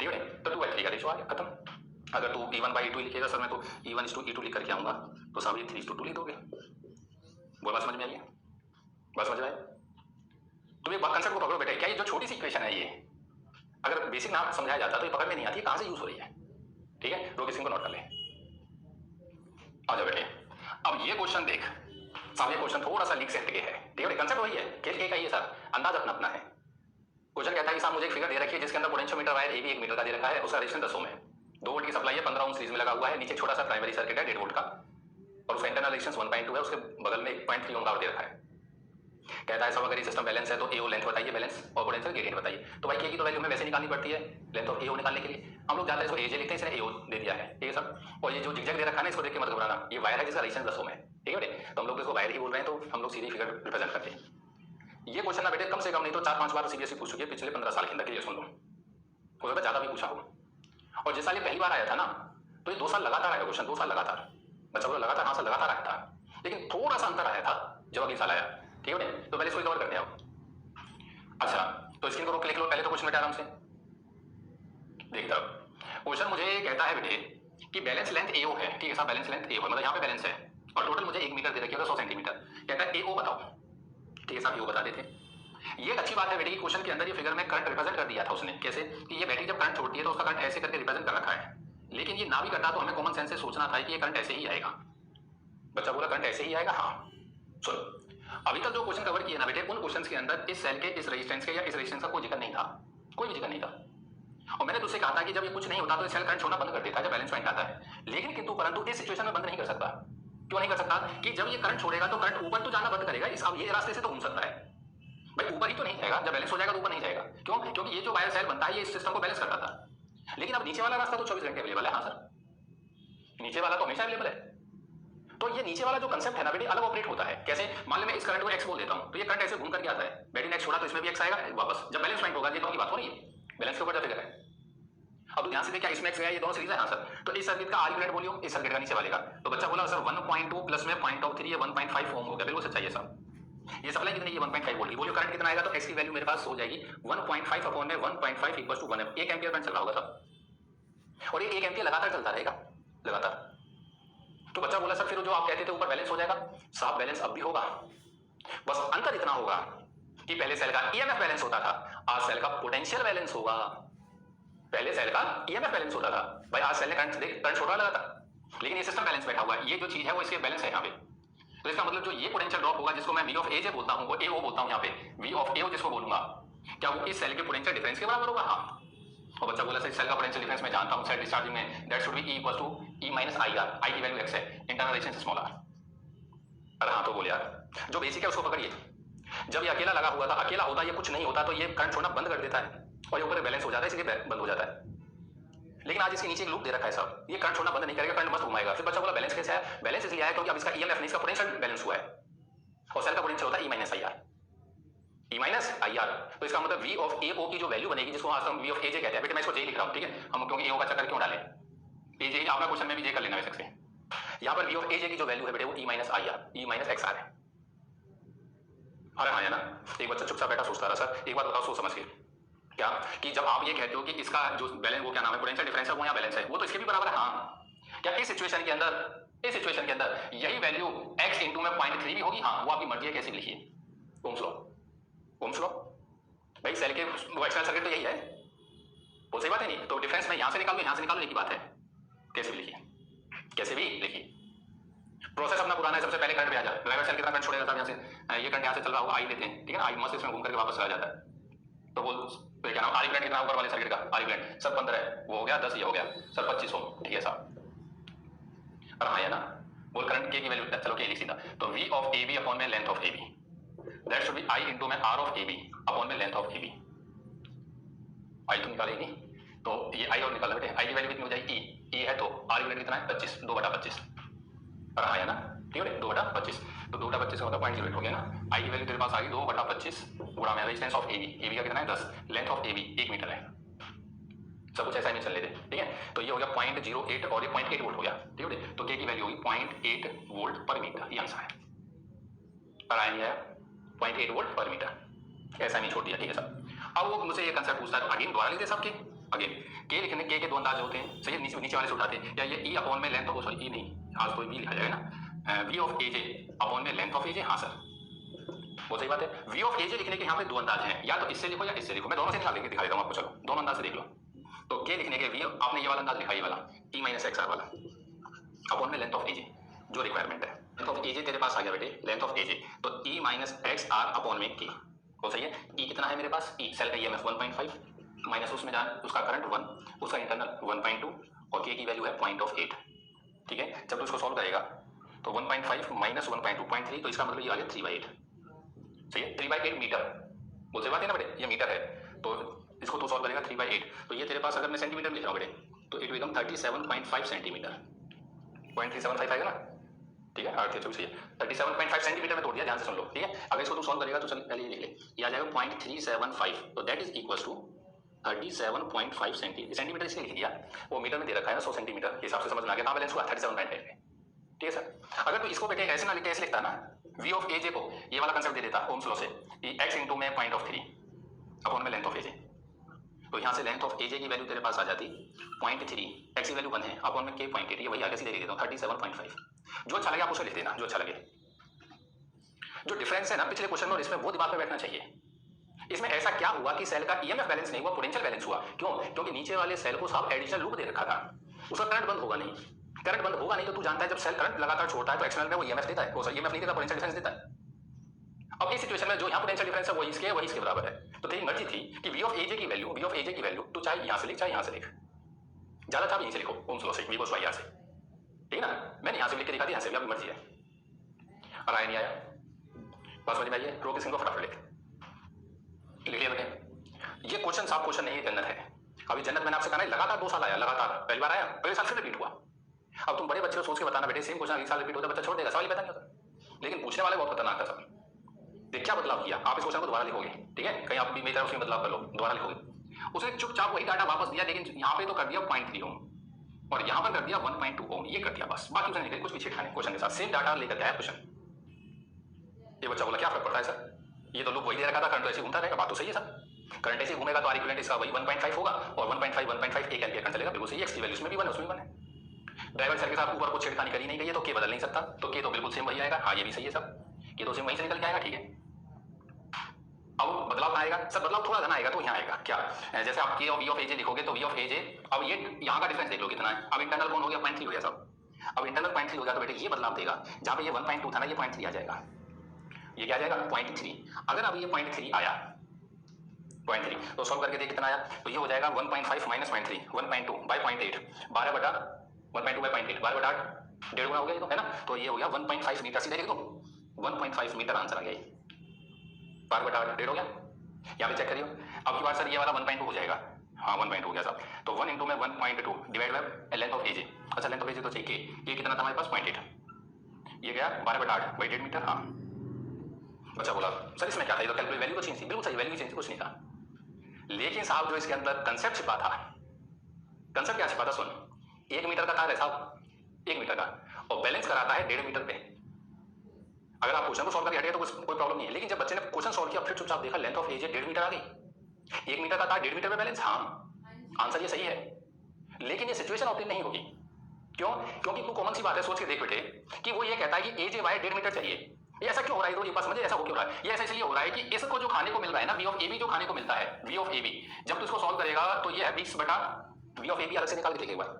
ठीक है। तो 2/3 का रेशियो आ गया, खत्म। अगर तू E1 बाय E2 लिखेगा सर, मैं तो E1 is to E2 लिख करके आऊंगा, तो सब ये 3:2 लिख दोगे। बोल बात समझ में आई है? बात समझ में आई? तुम एक बात कंसेप्ट को पकड़ो बेटा, क्या ये जो छोटी सी इक्वेशन है, ये अगर बेसिक ना समझाया जाता तो ये पकड़ में नहीं आती, कहां से यूज हो रही है, ठीक है। रोग सिंह को नोट कर ले, आ जाओ बेटे। अब ये क्वेश्चन देख साहब, ये क्वेश्चन थोड़ा सा लीक सेट के है, ठीक है। कंसेप्ट वही है, खेल के का ही है सर, अंदाज अपना अपना है। क्वेश्चन कहता है कि साहब मुझे एक फिगर दे रखी है जिसके अंदर पोटेंशियोमीटर वायर ए भी 1 मीटर का दे रखा है, उसका रेजिस्टेंस 10 ओम है, 2 वोल्ट की सप्लाई है, 15 ओम सीरीज में लगा हुआ है, नीचे छोटा सा प्राइमरी सर्किट है 1.5 वोल्ट का, और उसका इंटरनल रेजिस्टेंस 1.2 है, उसके बगल में 1.3 ओम का दे रखा है। कहता है सब अगर ये सिस्टम बैलेंस है तो ए ओ लेंथ बताइए बैलेंस, और पोटेंशियल ग्रेडियंट बताइए। तो भाई के की तो वैल्यू हमें वैसे निकालनी पड़ती है, लेंथ ऑफ ए ओ निकालने के लिए हम लोग जानते हैं, इसको ए जे लिखते हैं, इसने ए ओ दे दिया है, ठीक है सब। और ये जो जिगजैग दे रखा है ना, इसको देख के मत घबराना, ये वायर है जिसका रेजिस्टेंस 10 ओम है, ठीक है। तो हम लोग इसको वायर ही बोल रहे हैं, तो हम लोग सीधी फिगर रिप्रेजेंट करते हैं। ये क्वेश्चन ना बेटे कम से कम नहीं तो 4-5 बार सीबीएसई पूछ चुकी है पिछले 15 साल के अंदर, क्लियर सुन लो, हो सकता है ज्यादा भी पूछा हो। और जिस साल ये पहली बार आया था ना, तो ये 2 साल लगातार आया क्वेश्चन, 2 साल लगातार, बच्चा बोला लगातार, हाँ सर लगातार आया था, लेकिन थोड़ा सा अंतर आया था जब अगले साल आया, ठीक है। तो पहले इसको कवर करते हैं। अच्छा, तो स्क्रीन को रोक के लिख लो पहले तो क्वेश्चन बेटा आराम से देख दो। क्वेश्चन मुझे कहता है बेटे कि बैलेंस लेंथ एओ है, ठीक है साहब, बैलेंस लेंथ एओ है, मतलब यहाँ पे बैलेंस है, और टोटल मुझे 1 मीटर दे रखी है 100 सेंटीमीटर। कहता है एओ बताओ, ठीक है साहब, एओ बता देते। ये अच्छी बात है बेटे, क्वेश्चन के अंदर ये फिगर में करंट रिप्रेजेंट कर दिया था उसने, कैसे कि ये बैटरी जब करंट छोड़ती है तो उसका करंट ऐसे करके रिप्रेजेंट कर रखा है, लेकिन ये ना भी करता तो हमें कॉमन सेंस से सोचना था कि ये करंट ऐसे ही आएगा। बच्चा बोला करंट ऐसे ही आएगा, हाँ। सुनो, अभी तक जो क्वेश्चन कवर किए ना बेटे, उन क्वेश्चंस के अंदर इस सेल के इस रेजिस्टेंस के या इस रेजिस्टेंस का कोई जिक्र नहीं था, कोई भी जिक्र नहीं था। और मैंने तुझसे कहा था कि जब ये कुछ नहीं होता तो सेल करंट छोड़ना बंद कर देता है जब बैलेंस पॉइंट आता है, लेकिन किंतु परंतु इस सिचुएशन में बंद नहीं कर सकता। क्यों नहीं कर सकता? कि जब ये करंट छोड़ेगा तो करंट ऊपर तो जाना बंद करेगा, इस अब ये रास्ते से तो घूम सकता है भाई, ऊपर ही तो नहीं जाएगा, जब बैलेंस हो जाएगा तो ऊपर नहीं जाएगा। क्यों? क्योंकि ये जो वायर सेल बनता है ये इस सिस्टम को बैलेंस करता था, लेकिन अब नीचे वाला रास्ता तो 24 घंटे अवेलेबल है। हाँ सर, नीचे वाला तो हमेशा अवेलेबल है। तो ये नीचे वाला जो कंसेप्ट है ना बेटी, अलग ऑपरेट होता है। कैसे? मान लो मैं इस करंट को x बोल देता हूं, तो ये करंट ऐसे घूम करके आता है, बैटरी ने x छोड़ा तो इसमें भी x आएगा वापस, जब बैलेंस पॉइंट होगा। ये दोनों की बात हो रही है, बैलेंस के ऊपर जो फिगर है। अब ध्यान से देखिए, इसमें x गया, ये दोनों सीरीज है। हाँ सर, तो इस सर्किट का R इक्विवेलेंट बोलियो, इस सर्किट का नीचे वाले का। तो बच्चा बोला सर 1.2 प्लस में 0.3 ये 1.5 ओम हो गया। बिल्कुल सच्चाई है सर। ये सप्लाई कितनी? ये 1.5 वोल्ट की। बोलियो करंट कितना आएगा? तो x की वैल्यू मेरे पास हो जाएगी 1.5 अपॉन में 1.5 equals to 1 amp. 1 ampere current चल रहा होगा तब, और ये 1 एम्पियर लगातार चलता रहेगा, लगातार। तो बच्चा बोला सर फिर जो आप कहते थे ऊपर बैलेंस हो जाएगा, साफ बैलेंस अब भी होगा, बस अंतर इतना होगा कि कि पहले सेल का ईएमएफ बैलेंस होता था, आज सेल का पोटेंशियल बैलेंस होगा। पहले सेल का ईएमएफ बैलेंस होता था भाई, आज सेल ने करंट छोटा लगा था, लेकिन ये सिस्टम बैलेंस बैठा हुआ है। ये जो चीज है वो इसके बैलेंस है यहाँ पे। तो इसका मतलब जो ये पोटेंशियल ड्रॉप होगा जिसको मैं वी ऑफ ए जे बोलता हूँ, वो ए ओ बोलता हूँ यहाँ पे, वी ऑफ ए ओ जिसको बोलूंगा, क्या वो इस सेल के पोटेंशियल डिफरेंस के बराबर होगा? हाँ। और बच्चा बोला सर सेल का पोटेंशियल डिफरेंस मैं जानता हूँ सेल डिस्चार्जिंग में, that should be E equal to E minus I R, I की वैल्यू एक्स है, इंटरनल रेजिस्टेंस स्मॉल आर। अरे हाँ तो बोल यार, जो बेसिक है उसको पकड़िए। जब ये अकेला लगा हुआ था, अकेला होता ये कुछ नहीं होता तो ये करंट छोड़ना बंद कर देता है और ये ऊपर बैलेंस हो जाता है, इसलिए बंद हो जाता है। लेकिन आज इसके नीचे एक लूप दे रखा है सब, ये करंट छोड़ना बंद नहीं करेगा, करंट मस्त घुमाएगा। फिर बच्चा बोला बैलेंस कैसे है? बैलेंस इसलिए आया क्योंकि अब इसका ईएमएफ नहीं, इसका पोटेंशियल बैलेंस हुआ है और सेल का पोटेंशियल होता है E minus I R, E minus I R. तो इसका मतलब वी ऑफ ए ओ की जो वैल्यू बनेगी, जिसको आज हम वी ऑफ ए जे कहते हैं, बेटे मैं इसको जे लिख रहा हूँ, ठीक है, हम क्योंकि ए ओ का चक्कर क्यों डालें, ए जे आपका क्वेश्चन में भी जे कर लेना वैसे से। यहाँ पर वी ऑफ ए जे की जो वैल्यू है बेटे वो E minus I R, E minus X R है। अरे हाँ है ना। एक बच्चा चुपचाप बैठा सोचता रहा, सर एक बात बताओ सोच समझ के, क्या कि जब आप ये कहते हो कि इसका जो बैलेंस, वो क्या नाम है, पोटेंशियल डिफरेंस है, वो यहाँ बैलेंस है, वो तो इसके भी बराबर है। हाँ, क्या इस सिचुएशन के अंदर यही वैल्यू x इंटू में 0.3 भी होगी? हाँ, वो आपकी मर्जी है कैसे भी लिखिए, ओम्स लॉ भाई, सेल के वो एक्सटर्नल सर्किट तो यही है, वो सही बात है नहीं? तो डिफरेंस में यहाँ से निकालो, यहाँ से निकालो, एक ही बात है, कैसे भी लिखिए। प्रोसेस अपना पुराना है। सबसे पहले करंट पे आ जाए, ड्राइवर सेल कितना करंट छोड़ेगा, यहाँ से ये करंट यहाँ से चल रहा होगा, आई लेते हैं, ठीक है ना, आई मस्त इसमें घूम करके वापस चला जाता है। तो बोल क्या नाम, आर इक्विवेलेंट कितना ऊपर वाले सर्किट का, आर इक्विवेलेंट सर 15 है, वो हो गया 10, ये हो गया सर 25 ओम, ठीक है साहब। और हाँ है ना, बोल करंट के की वैल्यू, चलो के लिख सीधा, तो V of A B upon में length of A B, that should be I into में R of A B upon में length of A B. I तो निकालेगी, तो ये आई और निकाला बेटे, आई की वैल्यू कितनी हो जाएगी, ई है, तो आर इक्विवेलेंट कितना है 25, 2/25। और हाँ है ना, ठीक है, 2/25, तो 2/25 का मतलब 0.08 हो गया ना। आई की वैल्यू तेरे पास आ गई 2/25 गुणा में रेजिस्टेंस ऑफ ए बी का कितना है 10, length of A B 1 metre है। सब कुछ ऐसा ही नहीं चल लेते, ठीक है। तो ये हो गया 0.08 और ये 0.8 वोल्ट हो गया, ठीक है। तो के की वैल्यू होगी 0.8 वोल्ट पर मीटर, ये आंसर है। और आया नहीं आया 0.8 वोल्ट पर मीटर, ऐसा नहीं छोड़ दिया, ठीक है सर। अब वो मुझे ये कंसेप्ट पूछता है, अगेन दोबारा लिखते सबके, अगेन के लिखने के दो अंदाज होते हैं, सही है, नीचे वाले से उठाते हैं, या ये ई अपॉन में लेंथ ऑफ, सॉरी ई नहीं, आज तो वी लिखा जाएगा ना, V of A J upon में लेंथ ऑफ ए जे। हाँ सर वो सही बात है। वी ऑफ ए जे लिखने के यहाँ पे दो अंदाज हैं, या तो इससे लिखो या इससे लिखो, मैं दोनों से निकाल के दिखा देता हूँ आपको, चलो दोनों अंदाज से देख लो। तो के लिखने के वी आपने ये वाला अंदाज लिखा, ये वाला ई माइनस एक्स आर वाला अपॉन में लेंथ ऑफ ए जे, जो रिक्वायरमेंट है। लेंथ ऑफ ए जे तेरे पास आ गया बेटे, लेंथ ऑफ ए जे, तो ई माइनस एक्स आर अपॉन में के, वो सही है। ई कितना है मेरे पास, ई सेल का ईएमएफ 1.5 माइनस उसमें जान उसका करंट 1, उसका इंटरनल 1.2 और के की वैल्यू है 0.8, ठीक है। जब तू इसको सॉल्व करेगा तो 1.5 माइनस 1.2 0.3, तो इसका मतलब ये आ गया 3/8, सही है, 3/8 मीटर, बोल से बात है ना बेटे, ये मीटर है। तो इसको तू सॉल्व करेगा 3/8, तो ये तेरे पास अगर मैं सेंटीमीटर में लिख रहा हूँ बेटे, तो इट बिकम 37.5 सेंटीमीटर, 0.375 आएगा ना, ठीक है। अर्थ सही है, 37.5 सेंटीमीटर में तोड़ दिया, ध्यान से सुन लो, ठीक है। अगर इसको तू सॉल्व करेगा तो चल पहले ये लिख ले, ये आ जाएगा 0.375, तो that is equal to 37.5 centimetre, इसलिए लिख दिया, वो मीटर में दे रखा है ना, 100 सेंटीमीटर के हिसाब से समझ में आ गया, कहाँ बैलेंस हुआ 37.5 में, ठीक है सर। अगर तू इसको बेटे ऐसे ना लिख के ऐसे लिखता ना, वी ऑफ ए जे को ये वाला कंसेप्ट दे देता ओम्स लॉ से, एक्स इंटू में 0.3 अपॉन में लेंथ ऑफ ए जे, तो यहाँ से लेंथ ऑफ ए जे की वैल्यू तेरे पास आ जाती 0.3, एक्स की वैल्यू 1 है, अपॉन में के 0.8, ये वही आगे सीधे लिख देता हूँ 37.5। जो अच्छा लगे आप उसे लिख देना, जो अच्छा लगे। जो डिफरेंस है ना पिछले क्वेश्चन में और इसमें, वो दिमाग में बैठना चाहिए। इसमें ऐसा क्या हुआ कि सेल का ईएमएफ बैलेंस नहीं हुआ, पोटेंशियल बैलेंस हुआ, क्यों? क्योंकि नीचे वाले सेल को साफ एडिशनल लूप दे रखा था, उसका करंट बंद होगा नहीं, करंट बंद होगा नहीं, तो तू जानता है जब सेल करंट लगातार छोड़ता है तो एक्सटर्नल में वो ईएमएफ देता है, वो ईएमएफ नहीं देता, पोटेंशियल डिफरेंस देता है। अब इस सिचुएशन में जो यहाँ पोटेंशियल डिफरेंस है वही इसके बराबर है, तो तेरी मर्जी थी कि वी ऑफ ए जे की वैल्यू तू चाहे यहाँ से लिख, चाहे यहाँ से लिख, ज्यादा था यहीं से लिखो, ओम्स लॉ से, वी बॉस वाई आर से, ठीक है ना। मैंने यहाँ से लिख के दिखा दिया, यहाँ से भी आपकी मर्जी है। और आया नहीं आया, बस समझ में आइए, रो किसी को फटाफट लिख लिया बेटे। ये क्वेश्चन साफ क्वेश्चन नहीं है, जन्नत है। अभी जन्नत मैंने आपसे कहा लगातार 2 साल आया, लगातार पहली बार आया, अगले साल फिर रिपीट हुआ। अब तुम बड़े बच्चे को सोच के बताना बेटे सेम क्वेश्चन अगले साल रिपीट होता है, बच्चा छोड़ देगा, सवाल ही पता नहीं होता। लेकिन पूछने वाले बहुत खतरनाक था सब। देख क्या बदलाव किया, आप इस क्वेश्चन को दोबारा लिखोगे, ठीक है, कहीं आप भी मेरी तरफ उसमें बदलाव कर लो, दोबारा लिखोगे। उसने चुपचाप वही डाटा वापस दिया, लेकिन यहाँ पे तो कर दिया 0.3 ओम और यहाँ पर कर दिया 1.2 ओम, ये कर दिया बस, बाकी उसने कुछ भी छेड़खानी क्वेश्चन के साथ सेम डाटा लेकर आया क्वेश्चन। ये बच्चा बोला क्या फर्क पड़ता है सर, ये तो लूप वही दे रखा था, करंट ऐसे घूमता रहेगा, बात तो सही है सर, करंट ऐसे घूमेगा तो आर इक्विवेलेंट इसका वही 1.5 होगा और 1.5 1 एम्पीयर करंट चलेगा, बिल्कुल सही है। एक्स की वैल्यू इसमें भी 1 है, उसमें भी 1 है। ड्राइवर सेल के साथ ऊपर कुछ छेड़खानी करी नहीं गई है, तो के बदल नहीं सकता, तो के तो बिल्कुल सेम वही आएगा। हाँ ये भी सही है सब, के तो सेम वहीं से निकल के आएगा, ठीक है। अब बदलाव कहाँ आएगा सर? बदलाव थोड़ा घना आएगा तो यहाँ आएगा क्या, जैसे आप के वी ऑफ एजे लिखोगे तो वी ऑफ एजे, अब ये यहाँ का डिफरेंस देख लो कितना है। अब इंटरनल कौन हो गया 0.3 हो गया सब। अब इंटरनल 0.3 हो गया तो बेटे ये बदलाव देगा, जहाँ पे ये 1.2 था ना, ये 0.3 आ जाएगा। ये क्या आ जाएगा 0.3। अगर अब ये 0.3 आया 0.3 तो सॉल्व करके देख कितना आया, तो ये हो जाएगा 1.5 माइनस 0.3 1.2 बाई 0.8 12 बटा 1.2 बाई 0.8 12 बटा 1.5 गुना हो गया ये तो है ना। तो ये हो गया 1.5 मीटर, सीधे लिख दो 1.5 मीटर आंसर आ गया, 12 बटा 1.5 हो गया। यहाँ पे चेक करियो, अब की बार सर ये वाला 1.2 हो जाएगा, हाँ 1.2 हो गया सब। तो 1 इंटू में 1.2 डिवाइड बाय लेंथ ऑफ एजे। अच्छा लेंथ ऑफ एजे तो चाहिए ये कितना था हमारे पास 0.8, ये गया 12 बटा 8 बाई 1.5 मीटर। हाँ बच्चा बोला सर इसमें क्या था, ये तो कैलकुलेट वैल्यू तो चेंज थी, बिल्कुल सही वैल्यू चेंज कुछ नहीं था। लेकिन साहब जो इसके अंदर कंसेप्ट छिपा था, कंसेप्ट क्या छिपा था सुन, 1 मीटर का तार है साहब 1 मीटर का, और बैलेंस कराता है 1.5 मीटर पे। अगर आप क्वेश्चन को सॉल्व करके हटिए तो कोई प्रॉब्लम नहीं है, लेकिन जब बच्चे ने क्वेश्चन सॉल्व किया फिर चुपचाप देखा लेंथ ऑफ एज 1.5 मीटर आ गई, 1 मीटर का तार 1.5 मीटर पे बैलेंस, हाँ आंसर ये सही है। लेकिन ये सिचुएशन ऑप्टेन नहीं होगी, क्यों? क्योंकि तू कॉमन सी बात है, सोच के देख बेटे कि वो ये कहता है कि एज वाई 1.5 मीटर चाहिए, ये ऐसा क्यों हो रहा है? तो ये बात समझे ऐसा हो क्यों रहा है? ये ऐसा इसलिए हो रहा है कि इसको जो खाने को मिल रहा है ना, वी ऑफ ए बी जो खाने को मिलता है, वी ऑफ ए बी जब तू इसको सॉल्व करेगा तो ये है 20 बटा वी ऑफ ए बी, अलग से निकाल के देख एक बार।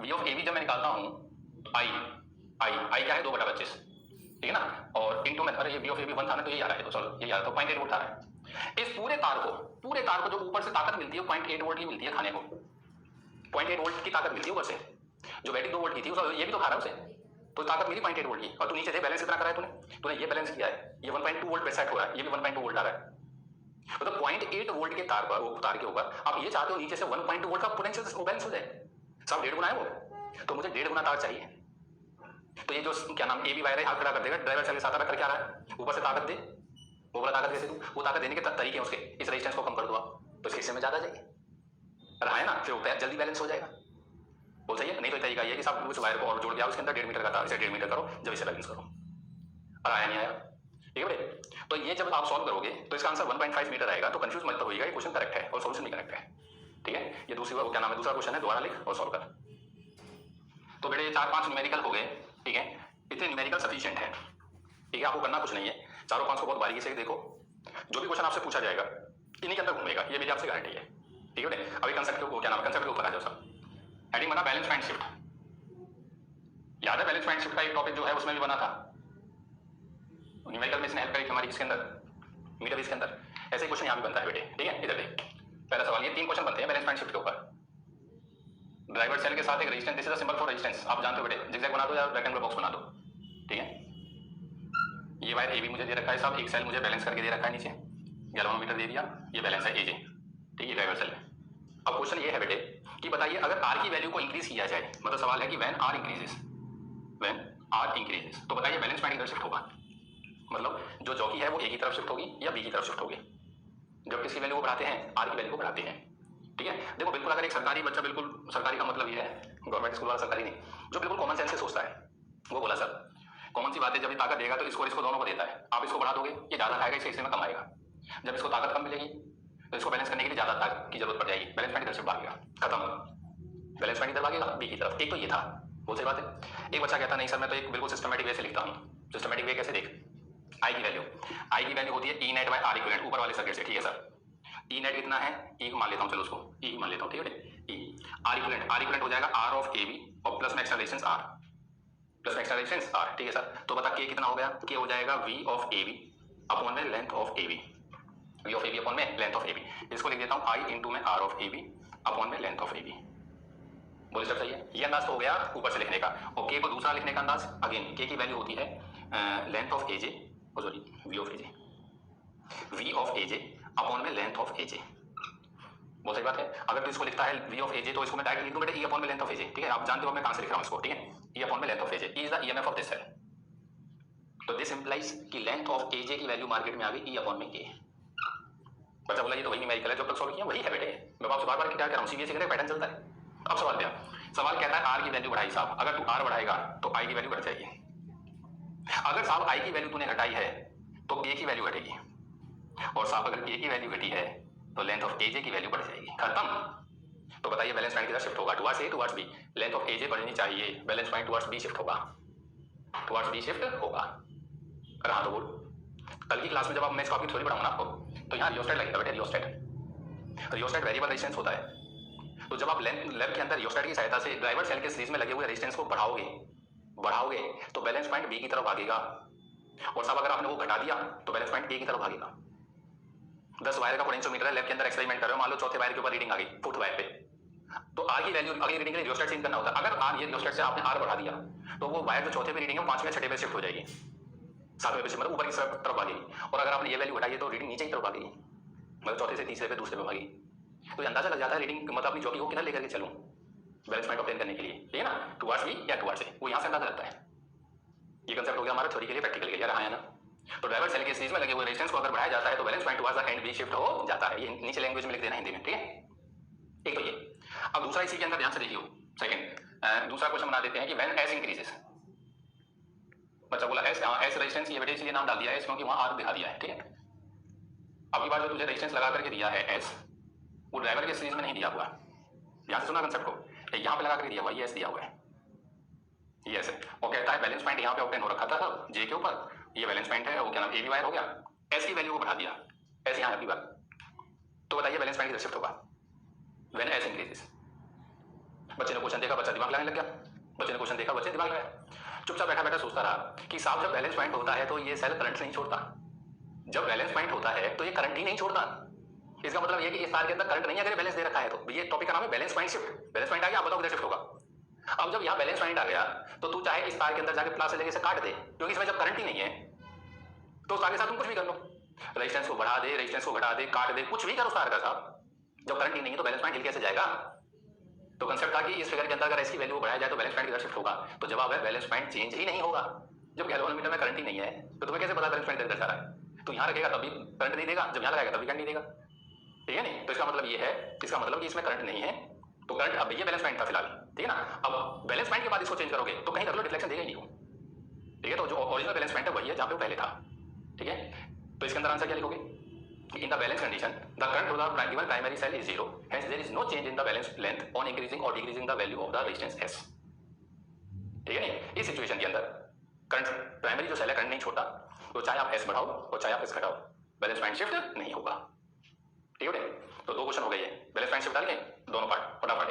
वी ऑफ ए बी जब मैं निकालता हूं आई आई आई क्या है 2 बटा 25, ठीक है ना, और इनटू में अरे ये वी ऑफ ए बी 1 था ना, तो ये आ रहा है, तो चलो ये आ रहा है, तो 0.8 वोल्ट आ रहा है। इस पूरे तार को जो ऊपर से ताकत मिलती है 0.8 वोल्ट की मिलती है खाने को, 0.8 वोल्ट की ताकत मिलती है ऊपर से, जो बैटरी 2 वोल्ट की थी ये भी तो खा रहा है उसे, तो ताकत मिली 0.8 वोल्ट की। और तू नीचे से बैलेंस कितना करा है तूने ये बैलेंस किया है, ये 1.2 वोल्ट पे सेट हो रहा है, ये भी 1.2 वोल्ट आ रहा है, मतलब 0.8 वोल्ट के तार पर, वो तार के ऊपर आप ये चाहते हो नीचे से 1.2 वोल्ट का पोटेंशियल बैलेंस हो जाए, सब 1.5 गुना है वो, तो मुझे 1.5 गुना तार चाहिए। तो ये जो क्या नाम ए बी वायर है हाथ खड़ा कर देगा, ड्राइवर चले साथ करके आ रहा है, ऊपर से ताकत दे, वो वाला ताकत कैसे दूं? वो ताकत देने के तरीके हैं उसके, इस रेजिस्टेंस को कम कर दो आप तो इसके हिस्से में ज्यादा जाएगी, रहा है ना, फिर जल्दी बैलेंस हो जाएगा। बोल सही है? नहीं तो तरीका ये है कि सब उस वायर को और जोड़ दिया उसके अंदर 1.5 मीटर का तार, इसे 1.5 मीटर करो, जब इसे बैलेंस करो, आया नहीं आया? ठीक है बेटे, तो ये जब आप सॉल्व करोगे तो इसका आंसर 1.5 मीटर आएगा, तो कंफ्यूज मत होइएगा, ये क्वेश्चन करेक्ट है और सॉल्यूशन भी करेक्ट है, ठीक है। ये दूसरी बार क्या नाम है, दूसरा क्वेश्चन है, दोबारा लिख और सॉल्व कर। तो बेटे 4-5 न्यूमेरिकल हो गए, ठीक है, इतने न्यूमेरिकल सफिशिएंट है, ठीक है, आपको करना कुछ नहीं है, चारों 5 को बहुत बारीकी से देखो, जो भी क्वेश्चन आपसे पूछा जाएगा इन्हीं के अंदर घूमेगा, ये मेरी आपसे गारंटी है, ठीक है बेटे। अभी कंसेप्ट को क्या नाम है, कंसेप्ट के ऊपर आ जाओ सब। हेडिंग बना बैलेंस फाइंड शिफ्ट, याद है बैलेंस फाइंड शिफ्ट का एक टॉपिक जो है उसमें भी बना था, न्यूमेरिकल में इसने हेल्प करी थी हमारी, इसके अंदर मीटर इसके अंदर, ऐसे क्वेश्चन यहाँ भी बनता है बेटे, ठीक है। इधर देख पहला सवाल, ये 3 क्वेश्चन बनते हैं बैलेंस फाइंड शिफ्ट के ऊपर। ड्राइवर सेल के साथ एक resistance, this is a symbol for resistance, आप जानते हो बेटे, जिगजैग बना दो या रेक्टेंगुलर बॉक्स बना दो, ठीक है। ये वायर ए बी मुझे दे रखा है साहब, एक सेल मुझे बैलेंस करके दे रखा है नीचे, गैल्वेनोमीटर दे दिया, ये बैलेंस है एजे, ठीक है, ड्राइवर सेल है। अब क्वेश्चन ये है बेटे कि बताइए अगर आर की वैल्यू को इंक्रीज किया जाए, मतलब सवाल है कि व्हेन आर इंक्रीजेस, तो बताइए बैलेंस पॉइंट किधर शिफ्ट होगा, मतलब जो जॉकी है वो ए की तरफ शिफ्ट होगी या बी की तरफ शिफ्ट होगी, जब किसकी वैल्यू को बढ़ाते हैं, आर की वैल्यू को बढ़ाते हैं, ठीक है। देखो बिल्कुल अगर एक सरकारी बच्चा, बिल्कुल सरकारी का मतलब ये है गवर्नमेंट स्कूल वाला सरकारी नहीं, जो बिल्कुल कॉमन सेंस से सोचता है, वो बोला सर कॉमन सी बात है, जब ये ताकत देगा तो इसको दोनों को देता है, आप इसको बढ़ा दोगे ये ज्यादा खाएगा, इससे में कम आएगा, जब इसको ताकत कम मिलेगी तो इसको बैलेंस करने के लिए ज्यादा ताकत की जरूरत पड़ जाएगी, बैलेंस पॉइंट इधर से भागेगा, खत्म, बैलेंस पॉइंट इधर भागेगा बी की तरफ। एक तो ये था, बहुत सही बात है। एक बच्चा कहता नहीं सर मैं तो एक बिल्कुल सिस्टमैटिक वे से लिखता हूँ, सिस्टमैटिक वे कैसे, देख आई की वैल्यू होती है E net bye are equivalent, ऊपर वाले सर्किट से, ठीक है सर। ई नेट कितना है, ई मान लेता हूँ, चलो उसको ई मान लेता हूँ, ठीक है। ई आर इक्विवेलेंट हो जाएगा आर ऑफ ए बी और प्लस में एक्स्ट्रा रेजिस्टेंस आर, ठीक है सर। तो बता के कितना हो गया, के हो जाएगा V of A B upon में length of A B, V of A B upon में लेंथ ऑफ ए बी, इसको लिख देता हूँ आई इंटू में R of A B upon में लेंथ ऑफ ए बी। बोले सर सही है, ये अंदाज तो हो गया ऊपर से लिखने का, और के को दूसरा लिखने का अंदाज, अगेन के की वैल्यू होती है length of AJ, sorry V of AJ upon में लेंथ ऑफ एजे। बहुत सही बात है, अगर तो इसको लिखता है वी ऑफ एजे तो इसको मैं डायरेक्ट लिख दूं बेटा ई अपॉन में लेंथ ऑफ एजे, ठीक है। आप जानते हो मैं कहां से लिख रहा हूं इसको, ठीक है, ई अपॉन में length of AJ, E is the EMF of this cell, तो दिस इंप्लाइज कि लेंथ ऑफ एजे की वैल्यू मार्केट में आ गई ई अपॉन में के। बच्चा बोला ये तो वही न्यूमेरिकल है जो तक सॉल्व किया वही है बेटे, मैं आपसे बार-बार क्या कह रहा हूं, सीबीएसई का पैटर्न चलता है। अब सवाल क्या, सवाल कहता है आर की वैल्यू बढ़ाई साहब, अगर तू आर बढ़ाएगा तो आई की वैल्यू बढ़ जाएगी, अगर साहब आई की वैल्यू तूने घटाई है तो ए की वैल्यू घटेगी, और साहब अगर ए की वैल्यू घटी है तो लेंथ ऑफ एजे की वैल्यू बढ़ जाएगी, खत्म। तो बताइए बैलेंस पॉइंट किधर शिफ्ट होगा, towards A towards B, length of A J बढ़नी चाहिए, balance point towards B shift होगा, टुवर्ड्स बी शिफ्ट होगा। अरे हाँ तो बोल, कल की क्लास में जब आप मैं इसको आपकी थ्योरी पढ़ाऊंगा ना आपको, तो यहाँ रियोस्टेट लगेगा बेटे, रियोस्टेट। रियोस्टेट वेरिएबल रेजिस्टेंस होता है। तो जब आप लैब के अंदर रियोस्टेट की सहायता से ड्राइवर सेल के सीरीज में लगे हुए रेजिस्टेंस को बढ़ाओगे तो बैलेंस पॉइंट बी की तरफ भागेगा, और सब अगर आपने वो घटा दिया तो बैलेंस पॉइंट ए की तरफ भागेगा। 10 वायर का पोटेंशियोमीटर है, लैब के अंदर एक्सपेरिमेंट कर रहे हो, मान लो चौथे वायर के ऊपर रीडिंग आ गई, फोर्थ वायर पे, तो आर की वैल्यू अगली रीडिंग के लिए रियोस्टेट चेंज करना होता है। अगर आर, ये रियोस्टेट से आपने आर बढ़ा दिया तो वो वायर जो चौथे पे रीडिंग है वो पांचवें छठे पे शिफ्ट हो जाएगी, सातवें पे मतलब ऊपर की तरफ भागेगी। और अगर आपने ये वैल्यू घटाई तो रीडिंग नीचे की तरफ भागेगी, मतलब चौथे से तीसरे पे दूसरे पे भागेगी। तो ये अंदाजा लग जाता है रीडिंग मतलब अपनी जॉकी को किधर लेकर के चलूं बैलेंस पॉइंट ऑब्टेन करने के लिए, ठीक है ना, टुवर्ड्स बी या टुवर्ड्स ए, वो यहाँ से अंदाजा लगता है। ये कंसेप्ट हो गया हमारा थ्योरी के लिए, प्रैक्टिकल के लिए, हाँ है ना। तो ड्राइवर सेल के सीरीज में लगे हुए रेजिस्टेंस को अगर बढ़ाया जाता है तो balance point towards the end B shift हो जाता है। ये नीचे लैंग्वेज में लिख देना हिंदी में, ठीक है। एक तो ये। अब दूसरा इसी के अंदर ध्यान से देखियो, सेकंड दूसरा क्वेश्चन बना देते हैं कि व्हेन एस इंक्रीजेस, बच्चा बोला एस, एस रेजिस्टेंस ये बेटे इसलिए नाम डाल दिया है क्योंकि वहां आर दिखा दिया है, ठीक है। अब की बार जो तुझे रेजिस्टेंस लगा करके दिया है एस, वो ड्राइवर के सीरीज में नहीं दिया हुआ, ध्यान से सुना कंसेप्ट को, यहाँ पे लगा करके दिया हुआ, ये एस दिया हुआ है, ये एस है। वो कहता है बैलेंस पॉइंट यहाँ पे ऑब्टेन हो रखा था सब जे के ऊपर, ये बैलेंस पॉइंट है, वो क्या नाम ए बी वायर हो गया, एस की वैल्यू को बढ़ा दिया, एस यहाँ अगली बार, तो बताइए बैलेंस पॉइंट किधर शिफ्ट होगा व्हेन एस इंक्रीजेस। बच्चे ने क्वेश्चन देखा, बच्चा दिमाग लगाने लग गया, बच्चे ने क्वेश्चन देखा, बच्चे दिमाग लगाया, चुपचाप बैठा बैठा सोचता रहा कि साहब जब बैलेंस पॉइंट होता है तो ये सेल करंट नहीं छोड़ता, जब बैलेंस पॉइंट होता है तो ये करंट ही नहीं छोड़ता। इसका मतलब ये कि इस तार के अंदर करंट नहीं, अगर बैलेंस दे रखा है तो। ये टॉपिक का नाम है balance point shift. Balance point आ गया, आप बताओ किधर शिफ्ट होगा। अब जब यहाँ बैलेंस पॉइंट आ गया तो तू चाहे इस तार के अंदर जाके प्लस से लेके से काट दे, क्योंकि इसमें जब करंट ही नहीं है तो उस तार के साथ तुम कुछ भी कर लो, रेजिस्टेंस को बढ़ा दे, रेजिस्टेंस को घटा दे, काट दे, कुछ भी कर उस तार का साहब। जब करंट ही नहीं है तो बैलेंस पॉइंट हिल कैसे जाएगा। तो कंसेप्ट था कि इस फिगर के अंदर अगर इसकी वैल्यू बढ़ाया जाए तो बैलेंस पॉइंट किधर शिफ्ट होगा, तो जवाब है बैलेंस पॉइंट चेंज ही नहीं होगा। जब गैल्वेनोमीटर में करंट ही नहीं है तो तुम्हें कैसे पता बैलेंस पॉइंट इधर जा रहा है। तो यहाँ रखेगा तभी करंट नहीं देगा, जब यहाँ लगाएगा तभी करंट नहीं देगा, ठीक है नहीं। तो इसका मतलब ये है, इसका मतलब कि इसमें करंट नहीं है तो करंट, अब ये बैलेंस पॉइंट था फिलहाल, ठीक है ना। अब बैलेंस पॉइंट के बाद इसको चेंज करोगे तो कहीं रख लो डिफ्लेक्शन देगा ही नहीं, ठीक है। तो जो ओरिजिनल बैलेंस पॉइंट है वही है जहाँ पे वो पहले था, ठीक है। तो इसके अंदर आंसर क्या लिखोगे, in the balance condition the current through the given primary cell is zero, hence there is no change in the balance length on increasing or decreasing the value of the resistance S, ठीक है नहीं। इस situation के अंदर current, primary जो cell है current नहीं छोड़ता, तो चाहे आप S बढ़ाओ और चाहे आप S घटाओ बैलेंस पॉइंट शिफ्ट नहीं होगा, ठीक है। तो दो क्वेश्चन हो गए, बैलेंस पॉइंट शिफ्ट डाल के दोनों पार्ट फटाफट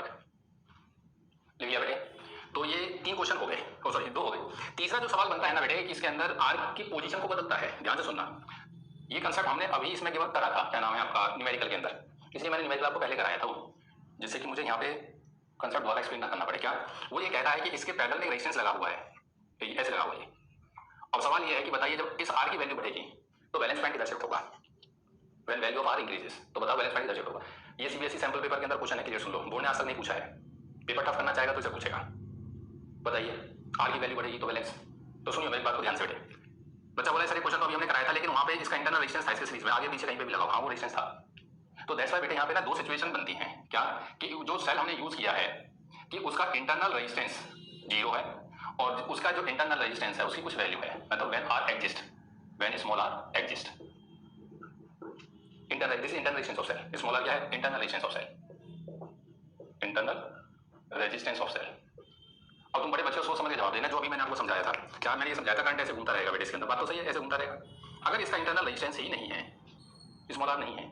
लिख लिया बेटे। तो ये 3 क्वेश्चन हो गए, सॉरी 2 हो गए। तीसरा जो सवाल बनता है ना बेटे, इसके अंदर आर की पोजीशन को बदलता है, ध्यान से सुनना। ये कंसेप्ट हमने अभी इसमें केवल करा था, क्या नाम है आपका, न्यूमेरिकल के अंदर, इसलिए मैंने न्यूमेरिकल आपको पहले कराया था वो, जिससे कि मुझे यहाँ पे कंसेप्ट दोबारा एक्सप्लेन ना करना पड़े। क्या वो ये कहता है कि इसके पैरेलल में रेजिस्टेंस लगा हुआ है, ऐसे लगा हुआ है। अब सवाल ये है कि बताइए जब इस आर की वैल्यू बढ़ेगी तो बैलेंस पॉइंट किधर शिफ्ट होगा, when value of R increases, तो बताओ बैलेंस पॉइंट किधर शिफ्ट होगा। ये सीबीएसई सैंपल पेपर के अंदर क्वेश्चन है, क्लियर सुन लो, बोर्ड ने आज तक नहीं पूछा है, पेपर टफ करना चाहेगा तो इसे पूछेगा। बताइए आर की वैल्यू बढ़ेगी तो बैलेंस, तो सुनिए मेरी बात को ध्यान से बेटे। बच्चा बोला सर क्वेश्चन तो अभी हमने कराया था लेकिन वहां पे इसका इंटरनल रेजिस्टेंस था इसके सीरीज में, आगे पीछे कहीं पे भी लगा, हाँ वो रेजिस्टेंस था। तो दैट्स व्हाई बेटे यहाँ पे ना 2 सिचुएशन बनती हैं, क्या कि जो सेल हमने यूज किया है कि उसका इंटरनल रेजिस्टेंस 0 है और उसका जो इंटरनल रेजिस्टेंस है उसकी कुछ वैल्यू है, मतलब when R exist, when small R exist, internal, this internal resistance of cell, small R क्या है, internal resistance of cell, internal resistance of cell. अब तुम बड़े बच्चे सोच समझ के जवाब देना जो अभी मैंने आपको समझाया था। क्या मैंने ये समझाया था, करंट ऐसे घूमता रहेगा बेटे इसके अंदर, बात तो सही है, ऐसे घूमता रहेगा। अगर इसका इंटरनल रेजिस्टेंस ही नहीं है, स्मॉल आर नहीं है,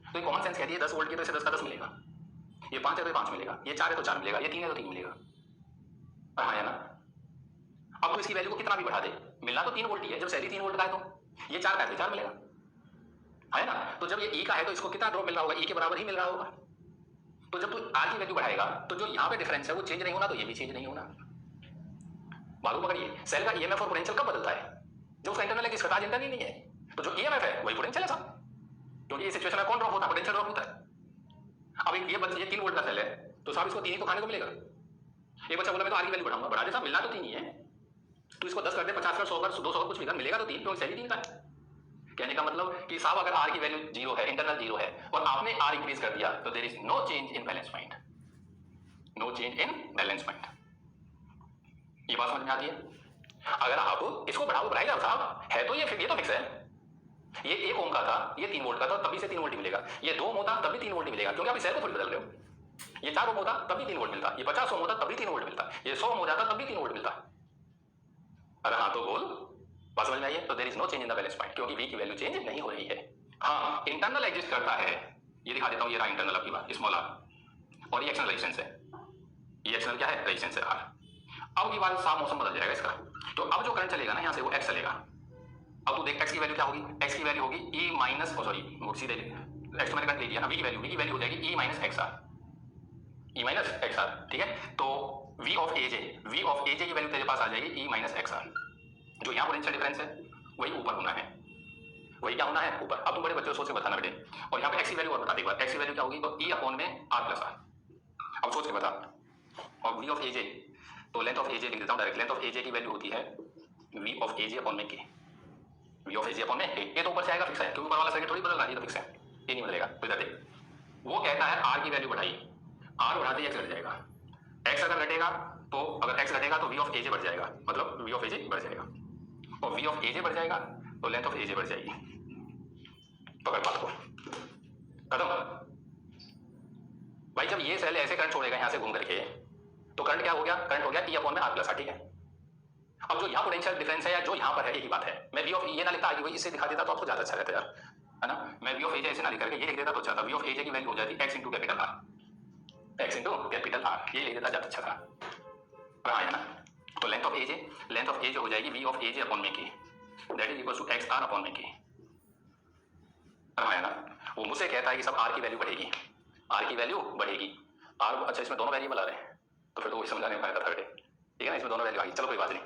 तो ये कॉमन सेंस कहती है 10 वोल्ट की तो इसे 10 का 10 मिलेगा, ये 5 है तो 5 मिलेगा, ये 4 है तो 4 मिलेगा, ये 3 है तो 3 मिलेगा, हाँ है ना। अब तो इसकी वैल्यू को कितना भी बढ़ा दे, मिलना तो 3 वोल्ट ही है। जब सैली 3 वोल्ट का है तो ये 4 का है तो 4 मिलेगा, है ना। तो जब ये E का है तो इसको कितना ड्रॉप मिल रहा होगा, E के बराबर ही मिल रहा होगा। तो जब तू आर की वैल्यू बढ़ाएगा तो जो यहाँ पे डिफरेंस है वो चेंज नहीं होना, तो ये भी चेंज नहीं होना। मालूम पकड़िए, सेल का ईएमएफ और पोटेंशियल कब बदलता है, जब उसका इंटरनल है कि इसका इंटरनल ही नहीं है, तो जो ईएमएफ है वही पोटेंशियल है साहब, क्योंकि इस सिचुएशन में कौन ड्रॉप होता है, पोटेंशियल ड्रॉप होता है। अब ये 3 वोल्ट का सेल है तो साहब इसको 3 ही तो खाने को मिलेगा। ये बच्चा बोला मैं तो आर की वैल्यू बढ़ाऊंगा, बढ़ा दे साहब, मिलना तो 3 ही है, तो इसको 10 कर दे, 50 कर, 100 कर, 200 कर, कुछ भी कर, मिलेगा तो 3, क्योंकि सेल ही 3 का है। कहने का मतलब कि साहब अगर आर की वैल्यू 0 है, इंटरनल 0 है और आपने आर इंक्रीज कर दिया तो there is no change in balance point, no change in balance point. ये बात समझ में आती है। अगर आप इसको बढ़ाओ बढ़ाई जाओ साहब, है तो ये तो फिक्स है, ये 1 ओम का था, ये 3 वोल्ट का था, तभी से 3 वोल्ट ही मिलेगा। ये 2 ओम होता तब भी 3 वोल्ट ही मिलेगा, क्योंकि आप इस सेल को थोड़ी बदल रहे हो। ये 4 ओम होता तब भी 3 वोल्ट मिलता, ये 50 ओम होता तब भी 3 वोल्ट मिलता, ये 100 ओम हो जाता तब भी 3 वोल्ट मिलता। अरे हाँ तो बोल, बात समझ में आई है। तो there is no change in the balance point, क्योंकि V की वैल्यू चेंज नहीं हो रही है। हाँ इंटरनल एग्जिस्ट करता है, ये दिखा देता हूँ, ये रहा इंटरनल आपकी बात स्मॉल आर, और ये एक्सटर्नल रेजिस्टेंस है, ये एक्सटर्नल क्या है रेजिस्टेंस है आर। अब की बात साफ मौसम बदल जाएगा इसका, तो अब जो करंट चलेगा ना यहाँ से वो एक्स चलेगा। अब तू देख एक्स की वैल्यू क्या होगी, एक्स की वैल्यू होगी ई माइनस सॉरी सीधे एक्स तो मैंने करंट ले लिया ना, वी की वैल्यू हो जाएगी E minus X R, E minus X R, ठीक है। तो वी ऑफ ए जे की वैल्यू तेरे पास आ जाएगी ई माइनस एक्स आर। जो यहाँ पोटेंशियल डिफरेंस है वही ऊपर होना है, वही क्या होना है ऊपर। अब तुम बड़े बच्चों सोच के बताना बेटे, और यहाँ पे एक्स की वैल्यू और बता दे एक बार, एक्स की वैल्यू क्या होगी तो ई अपॉन में आर प्लस आर। अब सोच के बता, और वी ऑफ ए जे तो लेंथ ऑफ ए जे लिख देता हूँ direct, length of A J की वैल्यू होती है V of A J upon में K, V of A J upon में के, ये तो ऊपर से आएगा फिक्स है क्योंकि ऊपर वाला सर्किट थोड़ी बदल रहा है, ये तो फिक्स है, ये नहीं बदलेगा। तो इधर देख वो कहता है आर की वैल्यू बढ़ाई, आर बढ़ाते ही एक्स घट जाएगा, एक्स अगर घटेगा तो अगर एक्स घटेगा तो वी ऑफ ए जे बढ़ जाएगा, मतलब वी ऑफ ए जे बढ़ जाएगा, और वी ऑफ ए जे बढ़ जाएगा तो लेंथ ऑफ ए जे बढ़ जाएगी। पकड़ बात को, खत्म भाई। जब ये सेल ऐसे करंट छोड़ेगा यहां से घूम करके तो करंट क्या हो गया, करंट हो गया ई अपॉन में आर प्लस आर, ठीक है। अब जो यहाँ पोटेंशियल डिफरेंस है या जो यहाँ पर है यही बात है, मैं वी ऑफ ये ना लिखता आगे वही इससे दिखा देता तो आपको ज्यादा अच्छा रहता यार, है ना। मैं वी ऑफ ए जे ऐसे ना लिख करके ये लिख देता तो अच्छा था, वी ऑफ ए जे की वैल्यू हो जाती x into capital R, x into capital R, ये लिख देता ज्यादा अच्छा था, आया ना। तो लेंथ ऑफ ए जे हो जाएगी V of A J upon में K, that is equal to X R upon में की, आया ना। वो मुझसे कहता है कि सब आर की वैल्यू बढ़ेगी, आर की वैल्यू बढ़ेगी, आर अच्छा इसमें दोनों वेरिएबल आ रहे हैं तो फिर तो वही समझा नहीं पाया था बेटे, ठीक है ना, इसमें दोनों वैल्यू आ गई, चलो कोई बात नहीं,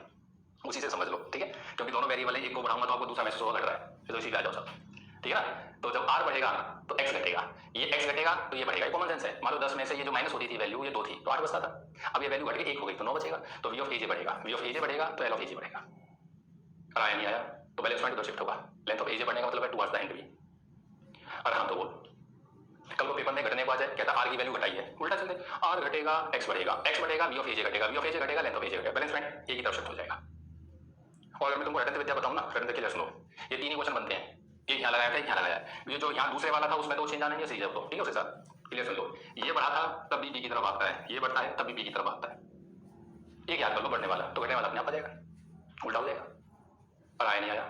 उसी से समझ लो, ठीक है। क्योंकि दोनों वेरिएबल है, एक को बढ़ाऊंगा तो आपको दूसरा महसूस होगा घट रहा है, फिर तो इसी पे आ जाओ सब, ठीक है ना। तो जब आर बढ़ेगा तो एक्स घटेगा, ये एक्स घटेगा तो ये बढ़ेगा, कॉमन सेंस है। मान लो 10 में से ये जो माइनस होती थी वैल्यू ये 2 थी तो 8 बचता था, अब ये वैल्यू घट गई 1 हो गई तो 9 बचेगा, तो वी ऑफ ए जे बढ़ेगा, वी ऑफ ए जे बढ़ेगा तो एल ऑफ ए जे बढ़ेगा। आया नहीं आया तो पहले उस पॉइंट पर शिफ्ट होगा, लेंथ ऑफ ए जे बढ़ने का मतलब है टुवर्ड्स द एंड भी। और हाँ तो बोल कल को पेपर में घटने को आ जाए, कहता आर की वैल्यू घटाई है, उल्टा चलते आर घटेगा एक्स बढ़ेगा, एक्स बढ़ेगा वी ऑफ ए जे घटेगा, वी ऑफ ए जे घटेगा लेंथ ऑफ ए जे घटेगा, बैलेंस पॉइंट ए की तरफ शिफ्ट हो जाएगा। और अगर मैं तुमको रटन विद्या बताऊं ना, रटन के लिए सुनो, ये 3 ही क्वेश्चन बनते हैं, एक यहाँ लगाया था, एक यहाँ लगाया, ये जो यहाँ दूसरे वाला था उसमें तो चेंज आना है सही है, तो ठीक है उसके साथ क्लियर सुन लो। ये बढ़ा था तब भी बी की तरफ आता है, ये बढ़ता है तब भी बी की तरफ आता है, एक याद कर लो, बढ़ने वाला तो घटने वाला अपने आप आ जाएगा, उल्टा हो जाएगा। और आया नहीं आया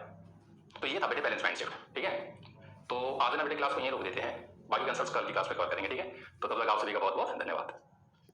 तो ये था बेटे बैलेंस पॉइंट शिफ्ट, ठीक है। तो आज ना बेटे क्लास को यहीं रोक देते हैं, बाकी कंसल्ट कल की क्लास में कवर करेंगे, ठीक है। तो तब तक आप सभी का बहुत बहुत धन्यवाद।